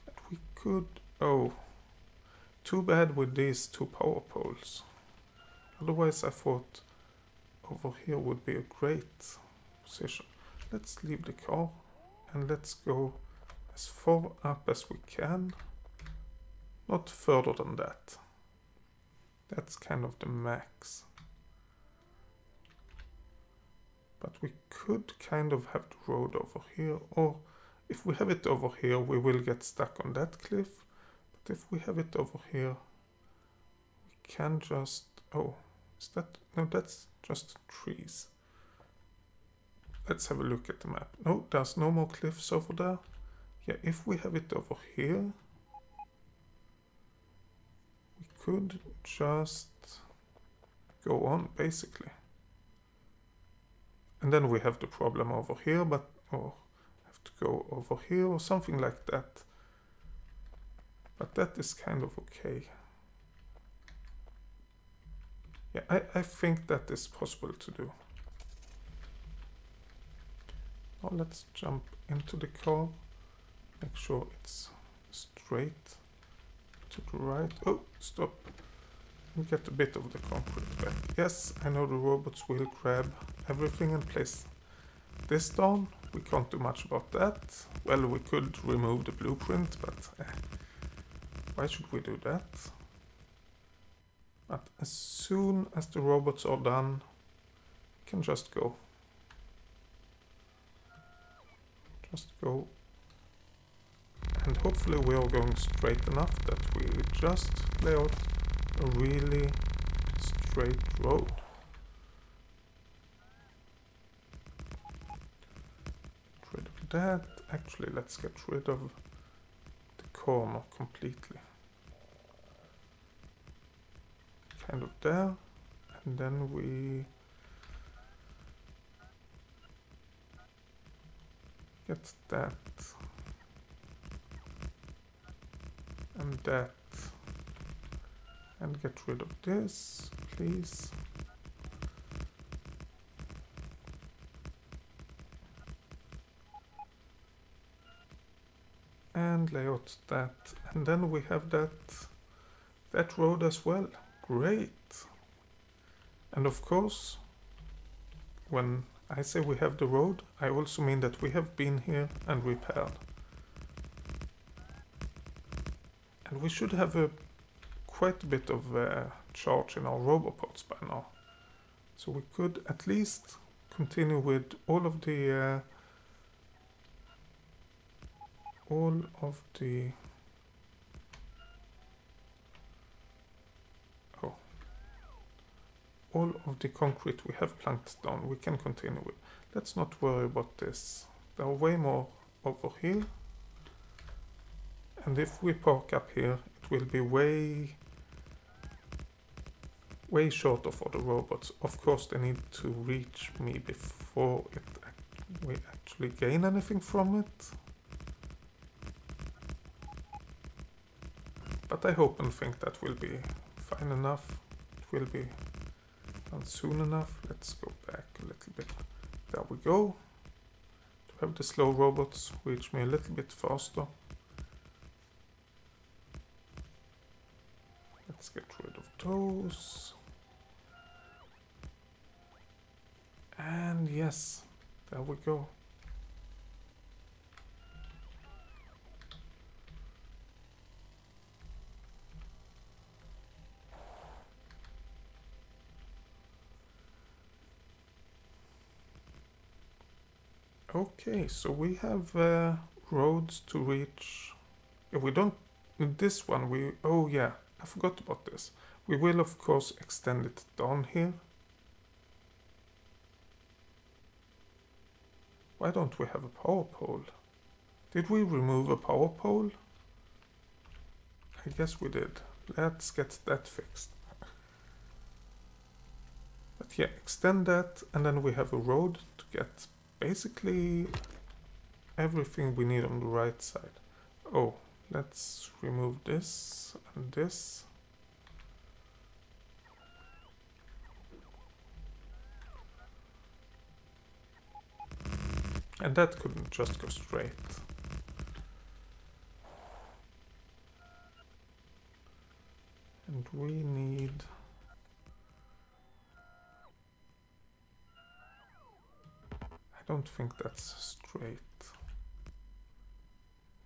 And we could, oh, too bad with these two power poles. Otherwise I thought over here would be a great position. Let's leave the car and let's go as far up as we can. Not further than that. That's kind of the max. But we could kind of have the road over here, or if we have it over here we will get stuck on that cliff. But if we have it over here we can just, oh, is that, no, that's just trees. Let's have a look at the map. No, there's no more cliffs over there. Yeah, if we have it over here, we could just go on, basically. And then we have the problem over here, but or have to go over here or something like that. But that is kind of okay. Yeah, I think that is possible to do. Now let's jump into the car. Make sure it's straight to the right. Oh, stop. And get a bit of the concrete back. Yes, I know the robots will grab everything and place this down. We can't do much about that. Well, we could remove the blueprint, but why should we do that? But as soon as the robots are done, we can just go. Just go. And hopefully we are going straight enough that we just lay out a really straight road. Get rid of that. Actually, let's get rid of the corner completely. Kind of there. And then we get that and that, and get rid of this, please. And layout that, and then we have that road as well. Great. And of course, when I say we have the road, I also mean that we have been here and repaired. And we should have quite a bit of charge in our robopods by now. So we could at least continue with all of the concrete we have planked down, we can continue with. Let's not worry about this. There are way more over here. And if we park up here, it will be way shorter for the robots. Of course, they need to reach me before we actually gain anything from it. But I hope and think that will be fine enough. It will be done soon enough. Let's go back a little bit. There we go. To have the slow robots reach me a little bit faster. Let's get rid of those. And yes, there we go. Okay, so we have roads to reach. We don't, in this one, oh yeah, I forgot about this. We will of course extend it down here. Why don't we have a power pole? Did we remove a power pole? I guess we did. Let's get that fixed. But yeah, extend that, and then we have a road to get basically everything we need on the right side. Oh, let's remove this and this. And that couldn't just go straight. And we need... I don't think that's straight.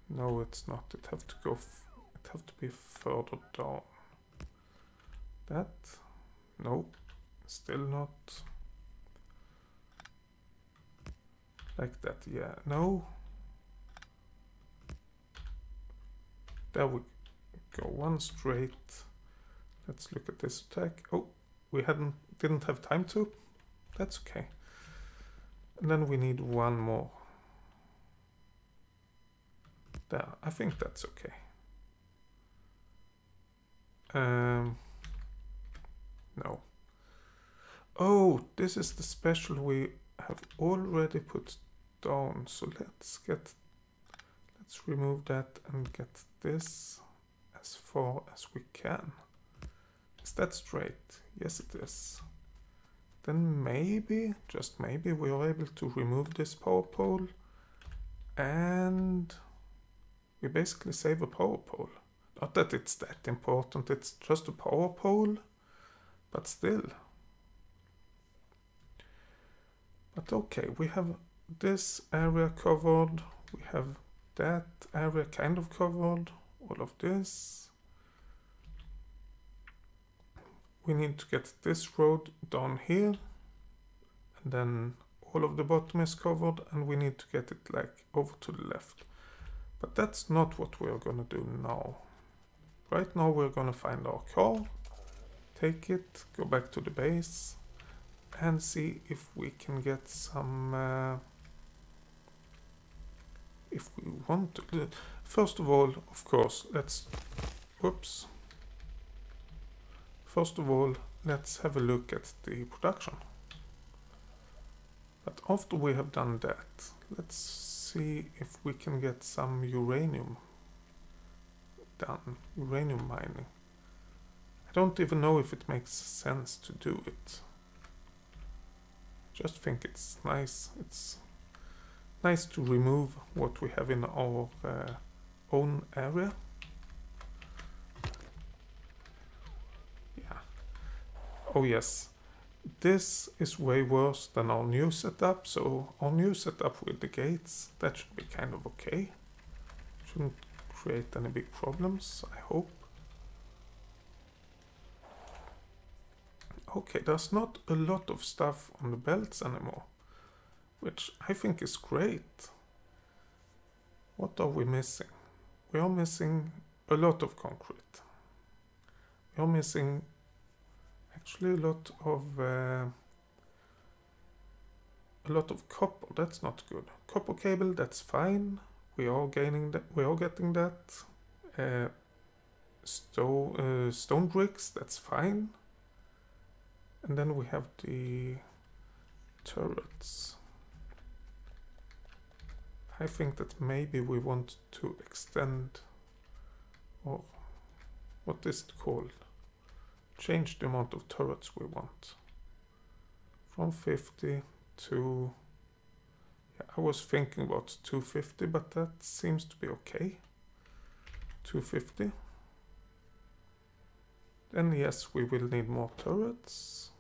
No, it's not. It have to go. It have to be further down. That? No, still not. Like that. Yeah. No. There we go. One straight. Let's look at this attack. Oh, we didn't have time to. That's okay. And then we need one more. There, I think that's okay. No. Oh, this is the special we have already put down. So let's remove that and get this as far as we can. Is that straight? Yes, it is. Then maybe, just maybe, we are able to remove this power pole and we basically save a power pole. Not that it's that important, it's just a power pole, but still. But okay, we have this area covered, we have that area kind of covered, all of this. We need to get this road down here, and then all of the bottom is covered, and we need to get it like over to the left. But that's not what we're gonna do now. Right now we're gonna find our car, take it, go back to the base, and see if we can get some, if we want to. First of all, of course, whoops. First of all, let's have a look at the production. But after we have done that, let's see if we can get some uranium done, uranium mining. I don't even know if it makes sense to do it. Just think it's nice. It's nice to remove what we have in our own area. Yeah. Oh yes. This is way worse than our new setup, so our new setup with the gates, that should be kind of okay. Shouldn't create any big problems, I hope. Okay, there's not a lot of stuff on the belts anymore, which I think is great. What are we missing? We are missing a lot of concrete. We are missing actually a lot of copper. That's not good. Copper cable, that's fine. We are gaining that. We are getting that. Stone bricks, that's fine. And then we have the turrets. I think that maybe we want to extend, or what is it called? Change the amount of turrets we want. From 50 to... Yeah, I was thinking about 250, but that seems to be okay. 250. Then yes, we will need more turrets.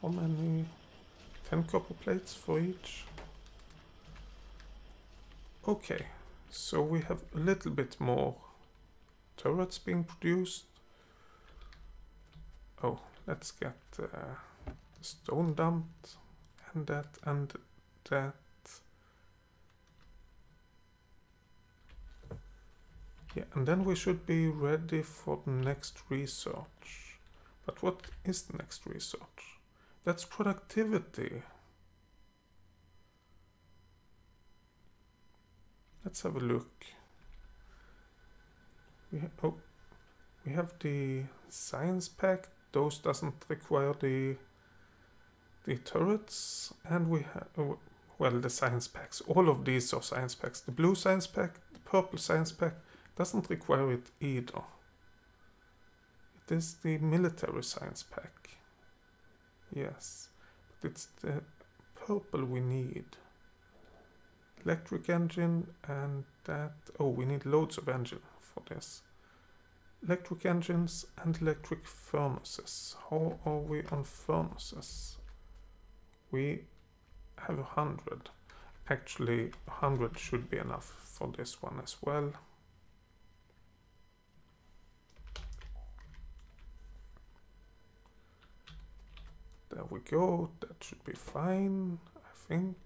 How many? 10 copper plates for each. Okay, so we have a little bit more turrets being produced. Oh, let's get the stone dumped, and that, and that. Yeah, and then we should be ready for the next research. But what is the next research? That's productivity. Let's have a look. We have the science pack. Those doesn't require the turrets, and we have well, the science packs. All of these are science packs. The blue science pack, the purple science pack doesn't require it either. It is the military science pack. Yes, but it's the purple we need. Electric engine and that. Oh, we need loads of engine for this. Electric engines and electric furnaces. How are we on furnaces? We have 100. Actually, 100 should be enough for this one as well. There we go. That should be fine, I think.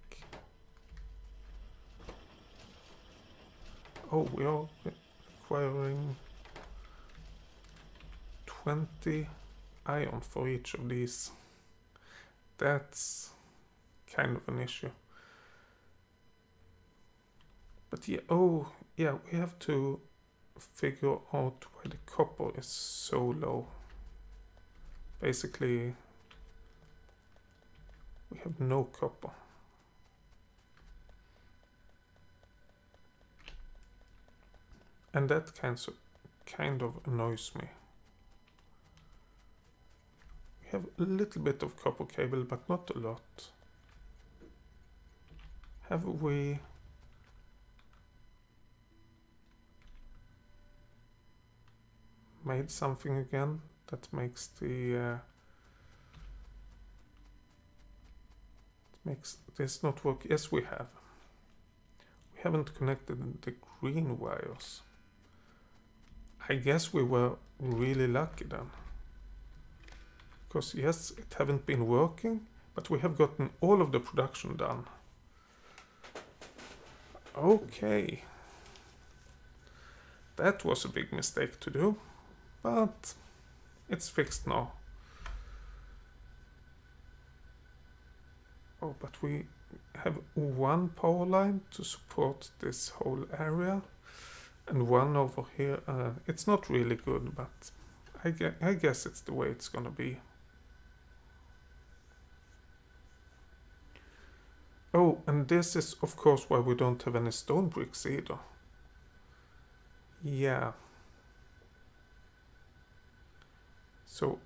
Oh, we are requiring 20 iron for each of these. That's kind of an issue. But yeah, oh yeah, we have to figure out why the copper is so low. Basically, we have no copper. And that kind of annoys me. We have a little bit of copper cable, but not a lot. Have we... made something again that makes the... makes this not work? Yes, we have. We haven't connected the green wires. I guess we were really lucky then. Because yes, it haven't been working, but we have gotten all of the production done. Okay. That was a big mistake to do, but it's fixed now. Oh, but we have one power line to support this whole area. And one over here. It's not really good, but I guess it's the way it's gonna be. Oh, and this is of course why we don't have any stone bricks either. Yeah. So,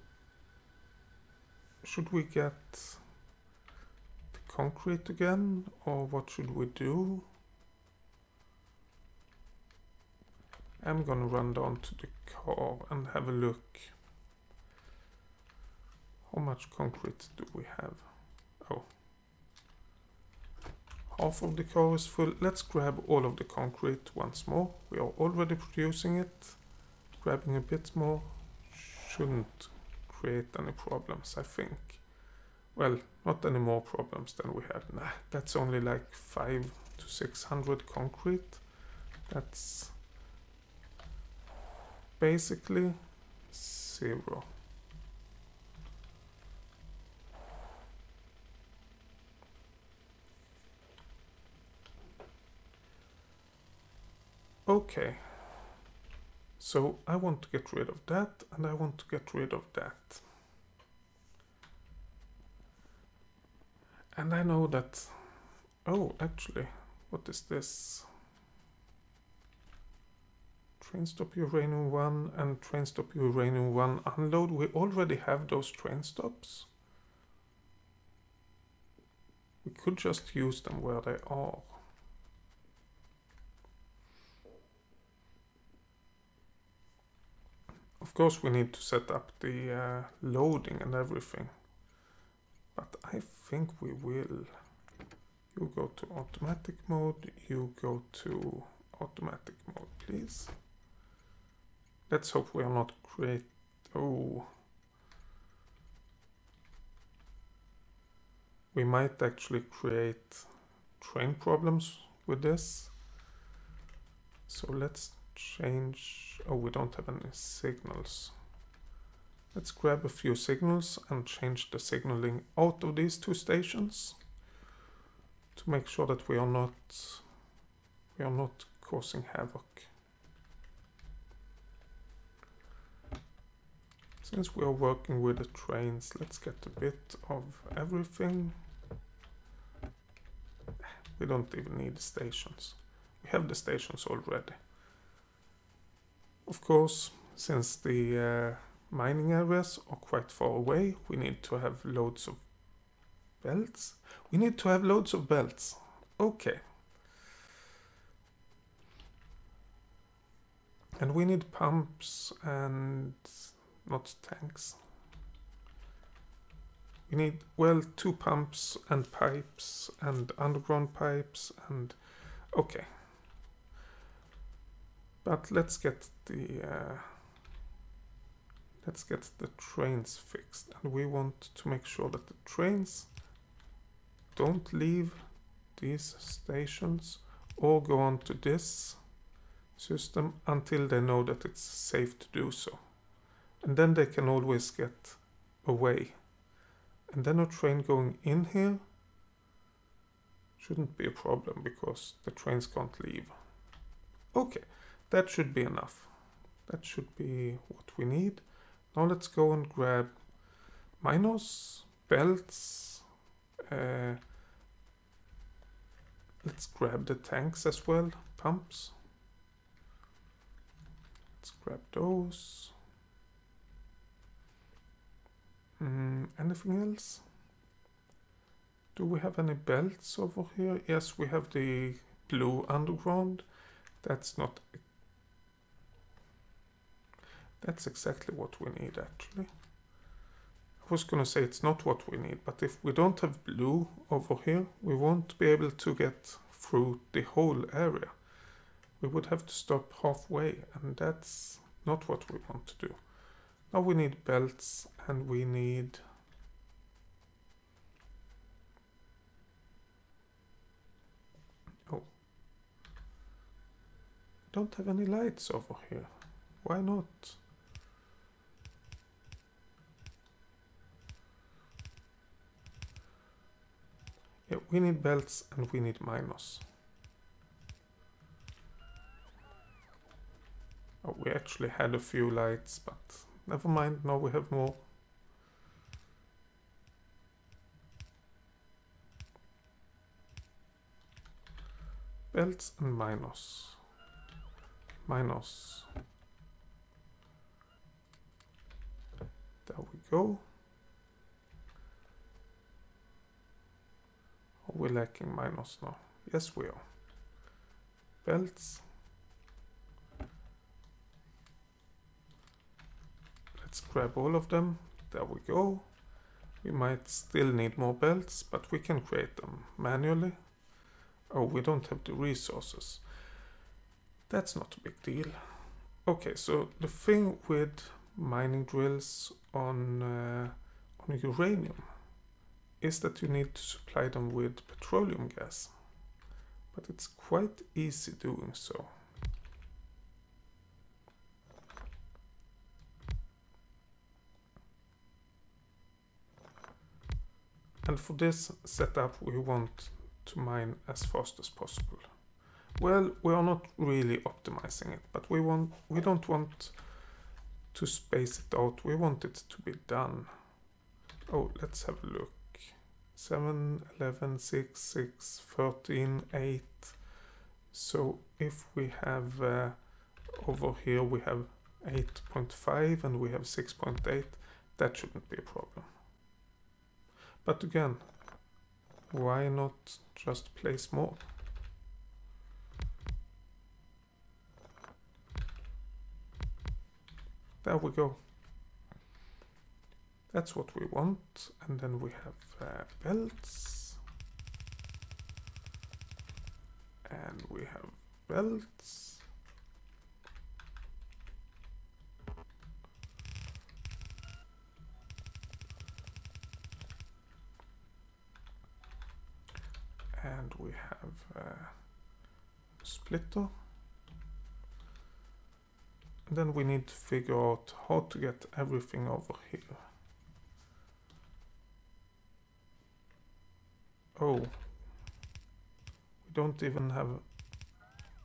should we get the concrete again, or what should we do? I'm gonna run down to the car and have a look. How much concrete do we have? Oh. Half of the car is full. Let's grab all of the concrete once more. We are already producing it. Grabbing a bit more shouldn't create any problems, I think. Well, not any more problems than we had. Nah, that's only like 500 to 600 concrete. That's basically 0. Okay. So I want to get rid of that, and I want to get rid of that. And I know that... Oh, actually, what is this? Train stop Uranium 1 and train stop Uranium 1 unload. We already have those train stops. We could just use them where they are. Of course we need to set up the loading and everything. But I think we will. You go to automatic mode, you go to automatic mode, please. Let's hope we are not create... Oh. We might actually create train problems with this. So let's change... Oh, we don't have any signals. Let's grab a few signals and change the signaling out of these 2 stations to make sure that we are not causing havoc. Since we are working with the trains, let's get a bit of everything. We don't even need the stations. We have the stations already. Of course, since the mining areas are quite far away, we need to have loads of belts. We need to have loads of belts. Okay. And we need pumps and not tanks. We need, well, 2 pumps and pipes and underground pipes and... Okay. But let's get the trains fixed, and we want to make sure that the trains don't leave these stations or go on to this system until they know that it's safe to do so. And then they can always get away. And then a train going in here shouldn't be a problem because the trains can't leave. Okay, that should be enough. That should be what we need. Now let's go and grab miners, belts. Let's grab the tanks as well, pumps. Let's grab those. Anything else? Do we have any belts over here? Yes, we have the blue underground. That's not... That's exactly what we need, actually. I was gonna say it's not what we need, but if we don't have blue over here, we won't be able to get through the whole area. We would have to stop halfway, and that's not what we want to do. Now we need belts, and we need... Oh. Don't have any lights over here. Why not? Yeah, we need belts and we need miners. Oh, we actually had a few lights, but never mind, now we have more. belts and minus. Minus. There we go. Are we lacking minus now? Yes, we are. Belts. Let's grab all of them. There we go. We might still need more belts, but we can create them manually. Oh, we don't have the resources. That's not a big deal. Okay, so the thing with mining drills on uranium is that you need to supply them with petroleum gas. But it's quite easy doing so. And for this setup we want to mine as fast as possible. Well, we are not really optimizing it, but we don't want to space it out. We want it to be done. Oh, let's have a look. 7, 11, 6, 6, 13, 8. So if we have over here we have 8.5 and we have 6.8, that shouldn't be a problem. But again, why not just place more? There we go. That's what we want. And then we have belts. And we have belts. And we have a splitter. And then we need to figure out how to get everything over here. Oh, we don't even have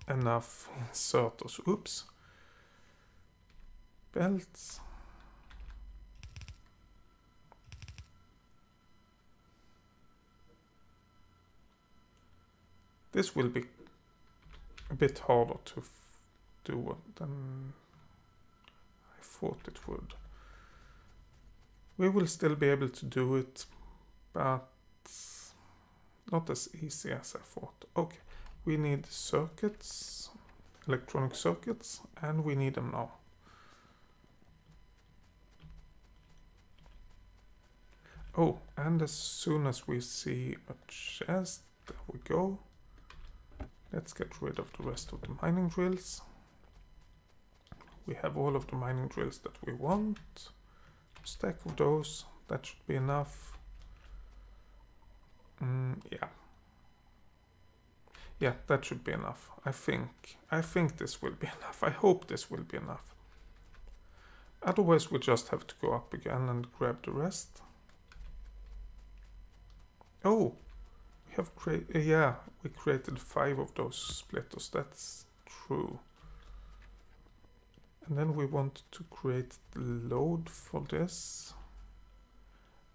enough inserters. Oops. Belts. This will be a bit harder to do than I thought it would. We will still be able to do it, but not as easy as I thought. Okay, we need circuits, electronic circuits, and we need them now. Oh, and as soon as we see a chest, there we go. Let's get rid of the rest of the mining drills. We have all of the mining drills that we want. A stack of those, that should be enough. Yeah. Yeah, that should be enough. I think this will be enough. I hope this will be enough. Otherwise we just have to go up again and grab the rest. Oh, we have we created 5 of those splitters. That's true. And then we want to create the load for this.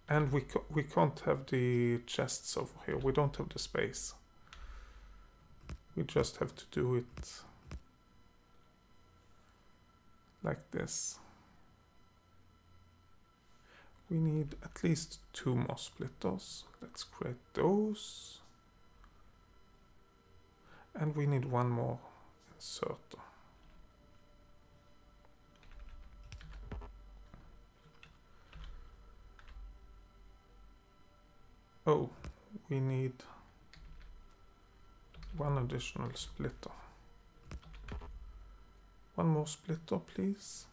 And we can't have the chests over here. We don't have the space. We just have to do it like this. We need at least 2 more splitters. Let's create those. And we need 1 more inserter. Oh, we need 1 additional splitter. 1 more splitter, please.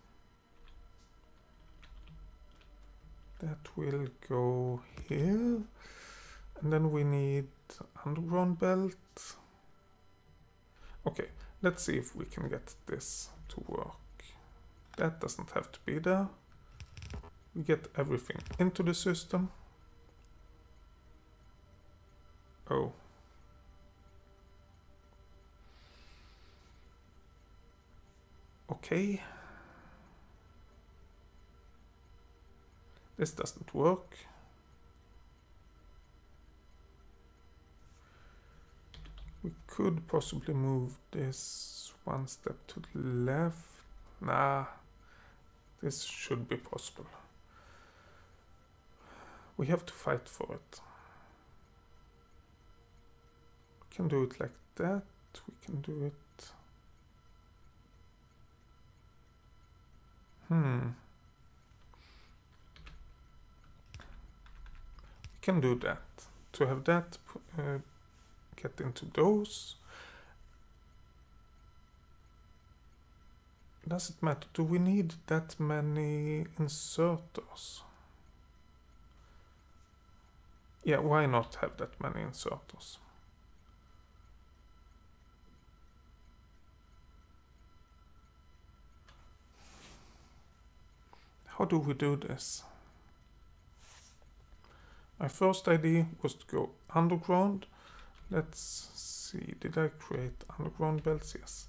That will go here. And then we need underground belt. Okay, let's see if we can get this to work. That doesn't have to be there. We get everything into the system. Oh. Okay. This doesn't work. We could possibly move this one step to the left. Nah, this should be possible. We have to fight for it. We can do it like that. We can do it. We can do that. To have that get into those. Does it matter? Do we need that many inserters? Yeah, why not have that many inserters? How do we do this? My first idea was to go underground. Let's see, did I create underground belts? Yes.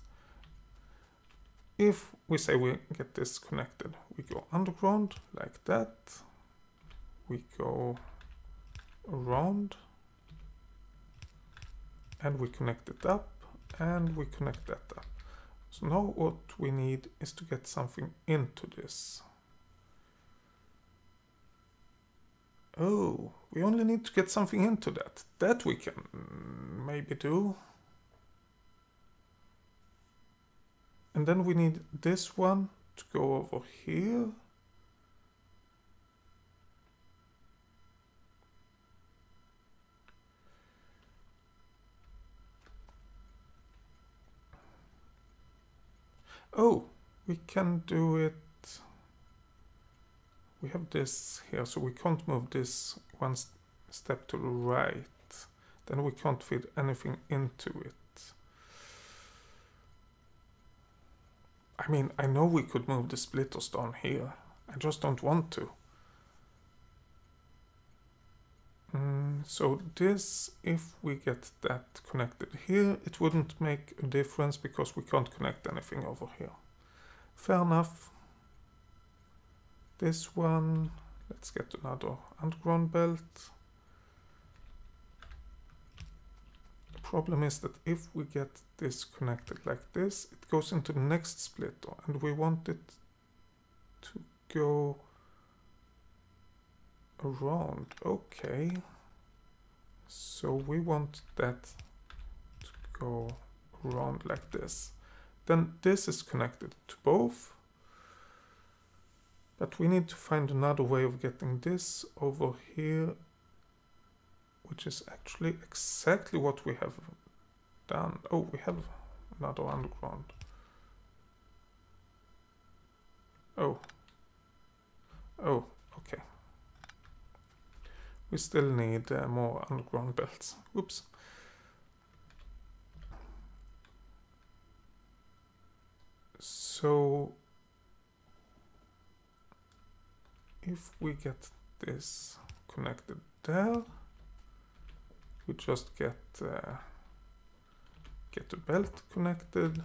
If we say we get this connected, we go underground like that. We go around and we connect it up and we connect that up. So now what we need is to get something into this. Oh, we only need to get something into that. That we can maybe do. And then we need this one to go over here. Oh, we can do it. We have this here, so we can't move this one step to the right. Then we can't fit anything into it. I mean, I know we could move the splitters down here. I just don't want to. So this, if we get that connected here, it wouldn't make a difference because we can't connect anything over here. Fair enough. This one, let's get another underground belt. The problem is that if we get this connected like this, it goes into the next splitter and we want it to go around. Okay. So we want that to go around like this. Then this is connected to both. But we need to find another way of getting this over here, which is actually exactly what we have done. Oh, we have another underground. Oh. Oh, okay. We still need more underground belts. Oops. So if we get this connected there, we just get the belt connected.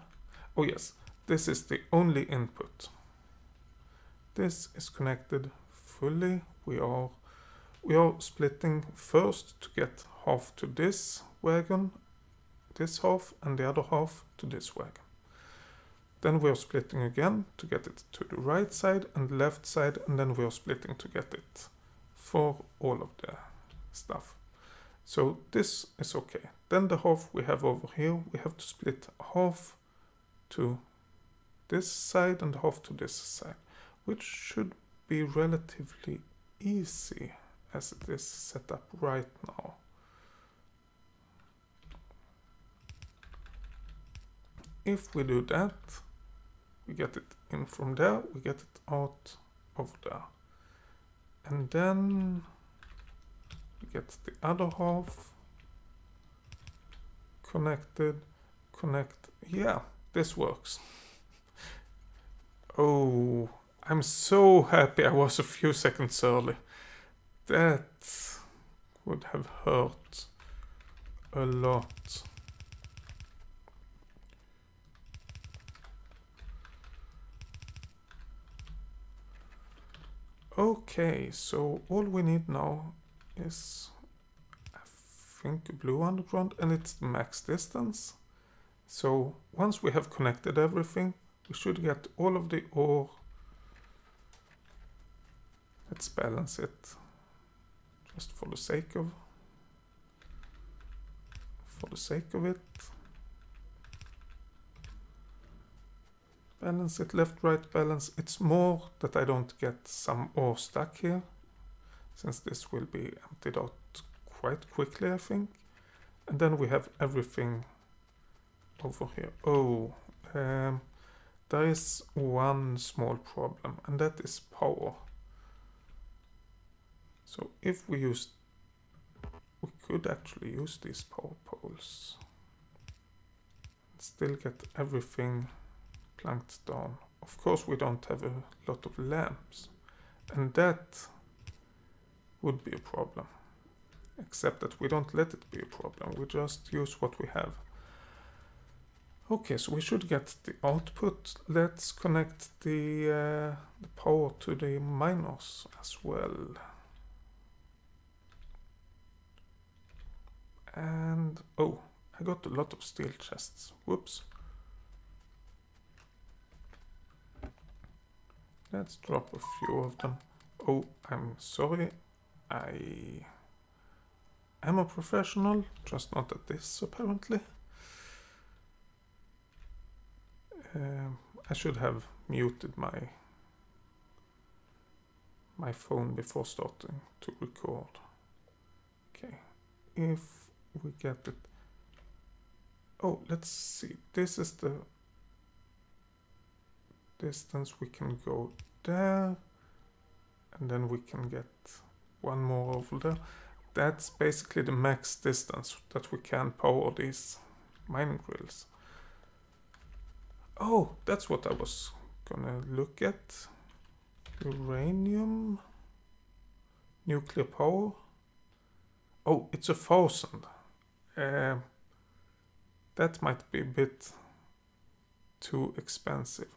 Oh yes, this is the only input. This is connected fully. We are splitting first to get half to this wagon, this half, and the other half to this wagon. Then we are splitting again to get it to the right side and left side, and then we are splitting to get it for all of the stuff. So this is okay. Then the half we have over here, we have to split half to this side and half to this side, which should be relatively easy as it is set up right now. If we do that, we get it in from there, we get it out over there. And then we get the other half connected, yeah, this works. Oh, I'm so happy I was a few seconds early. That would have hurt a lot. Okay, so all we need now is a think, a blue underground, and it's the max distance. So once we have connected everything, we should get all of the ore. Let's balance it just for the sake of it. Balance it, left, right, balance. It's more that I don't get some ore stuck here, since this will be emptied out quite quickly, I think. And then we have everything over here. Oh, there is one small problem, and that is power. So if we could actually use these power poles and still get everything planked down. Of course, we don't have a lot of lamps, and that would be a problem. Except that we don't let it be a problem, we just use what we have. Okay, so we should get the output. Let's connect the power to the miners as well. And, oh, I got a lot of steel chests. Whoops. Let's drop a few of them. Oh, I'm sorry. I am a professional, just not at this, apparently. I should have muted my phone before starting to record. Okay, if we get it. Oh, let's see. This is the distance we can go there, and then we can get one more over there. That's basically the max distance that we can power these mining drills. Oh, that's what I was gonna look at. Uranium, nuclear power. Oh, it's 1,000. That might be a bit too expensive.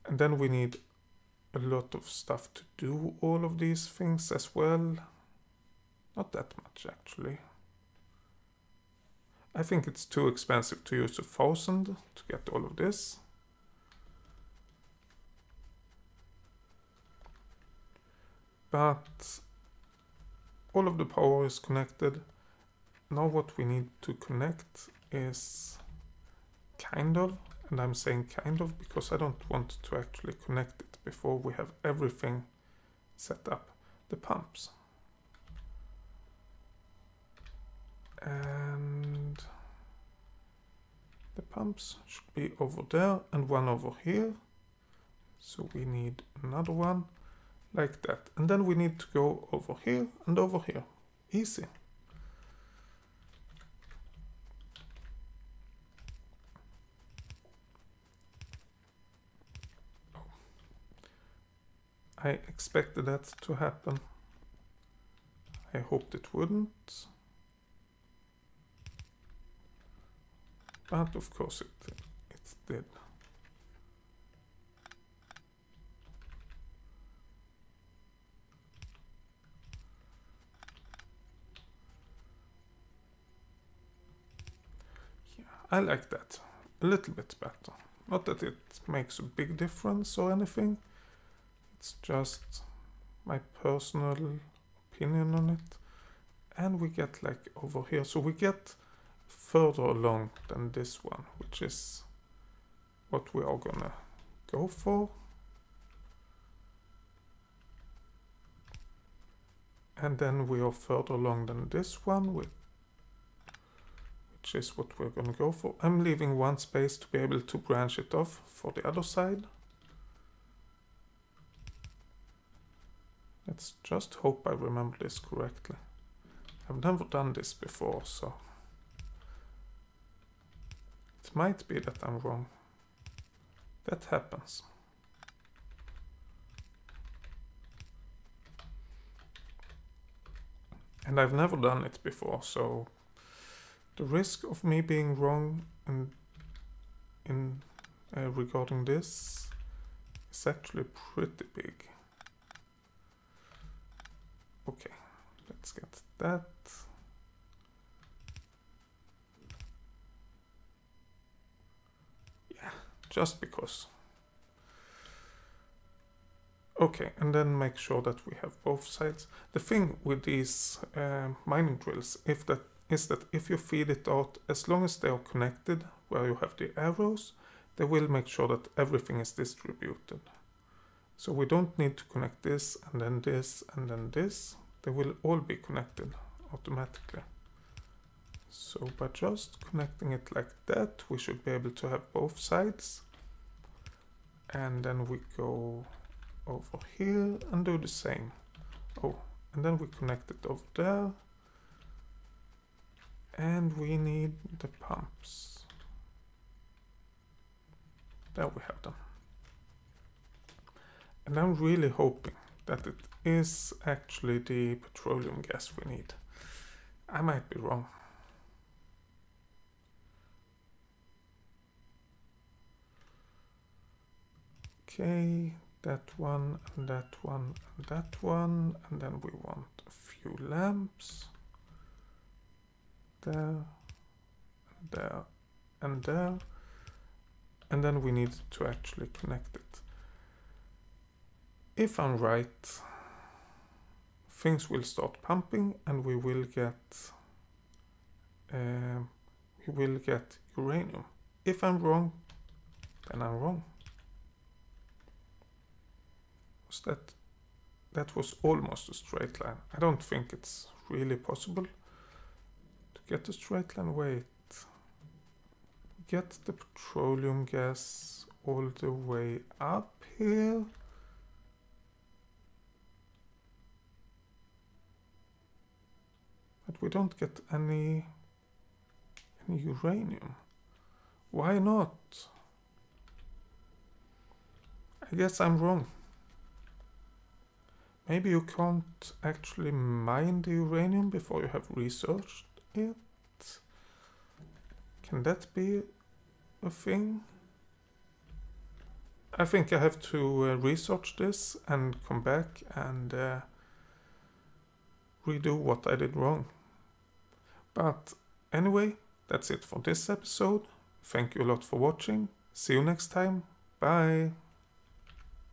And then we need a lot of stuff to do all of these things as well. Not that much, actually. I think it's too expensive to use 1,000 to get all of this. But all of the power is connected. Now what we need to connect is kind of, and I'm saying kind of because I don't want to actually connect it before we have everything set up. The pumps. And the pumps should be over there and one over here. So we need another one like that. And then we need to go over here and over here. Easy. I expected that to happen. I hoped it wouldn't. But of course it did. Yeah, I like that a little bit better. Not that it makes a big difference or anything. It's just my personal opinion on it. And we get like over here. So we get further along than this one, which is what we are gonna go for. And then we are further along than this one, which is what we're gonna go for. I'm leaving one space to be able to branch it off for the other side. Let's just hope I remember this correctly. I've never done this before, so it might be that I'm wrong. That happens. And I've never done it before, so the risk of me being wrong in regarding this is actually pretty big. Okay, let's get that. Yeah, just because. Okay, and then make sure that we have both sides. The thing with these mining drills is that if you feed it out, as long as they are connected where you have the arrows, they will make sure that everything is distributed. So we don't need to connect this and then this and then this. They will all be connected automatically. So by just connecting it like that, we should be able to have both sides. And then we go over here and do the same. Oh, and then we connect it over there. And we need the pumps. There we have them. And I'm really hoping that it is actually the petroleum gas we need. I might be wrong. Okay, that one, and that one, and that one, and then we want a few lamps. There, there, and there. And then we need to actually connect it. If I'm right, things will start pumping and we will get uranium. If I'm wrong, then I'm wrong. That was almost a straight line. I don't think it's really possible to get a straight line. Wait. Get the petroleum gas all the way up here. But we don't get any uranium. Why not? I guess I'm wrong. Maybe you can't actually mine the uranium before you have researched it. Can that be a thing? I think I have to research this and come back and redo what I did wrong. But anyway, that's it for this episode. Thank you a lot for watching. See you next time. Bye.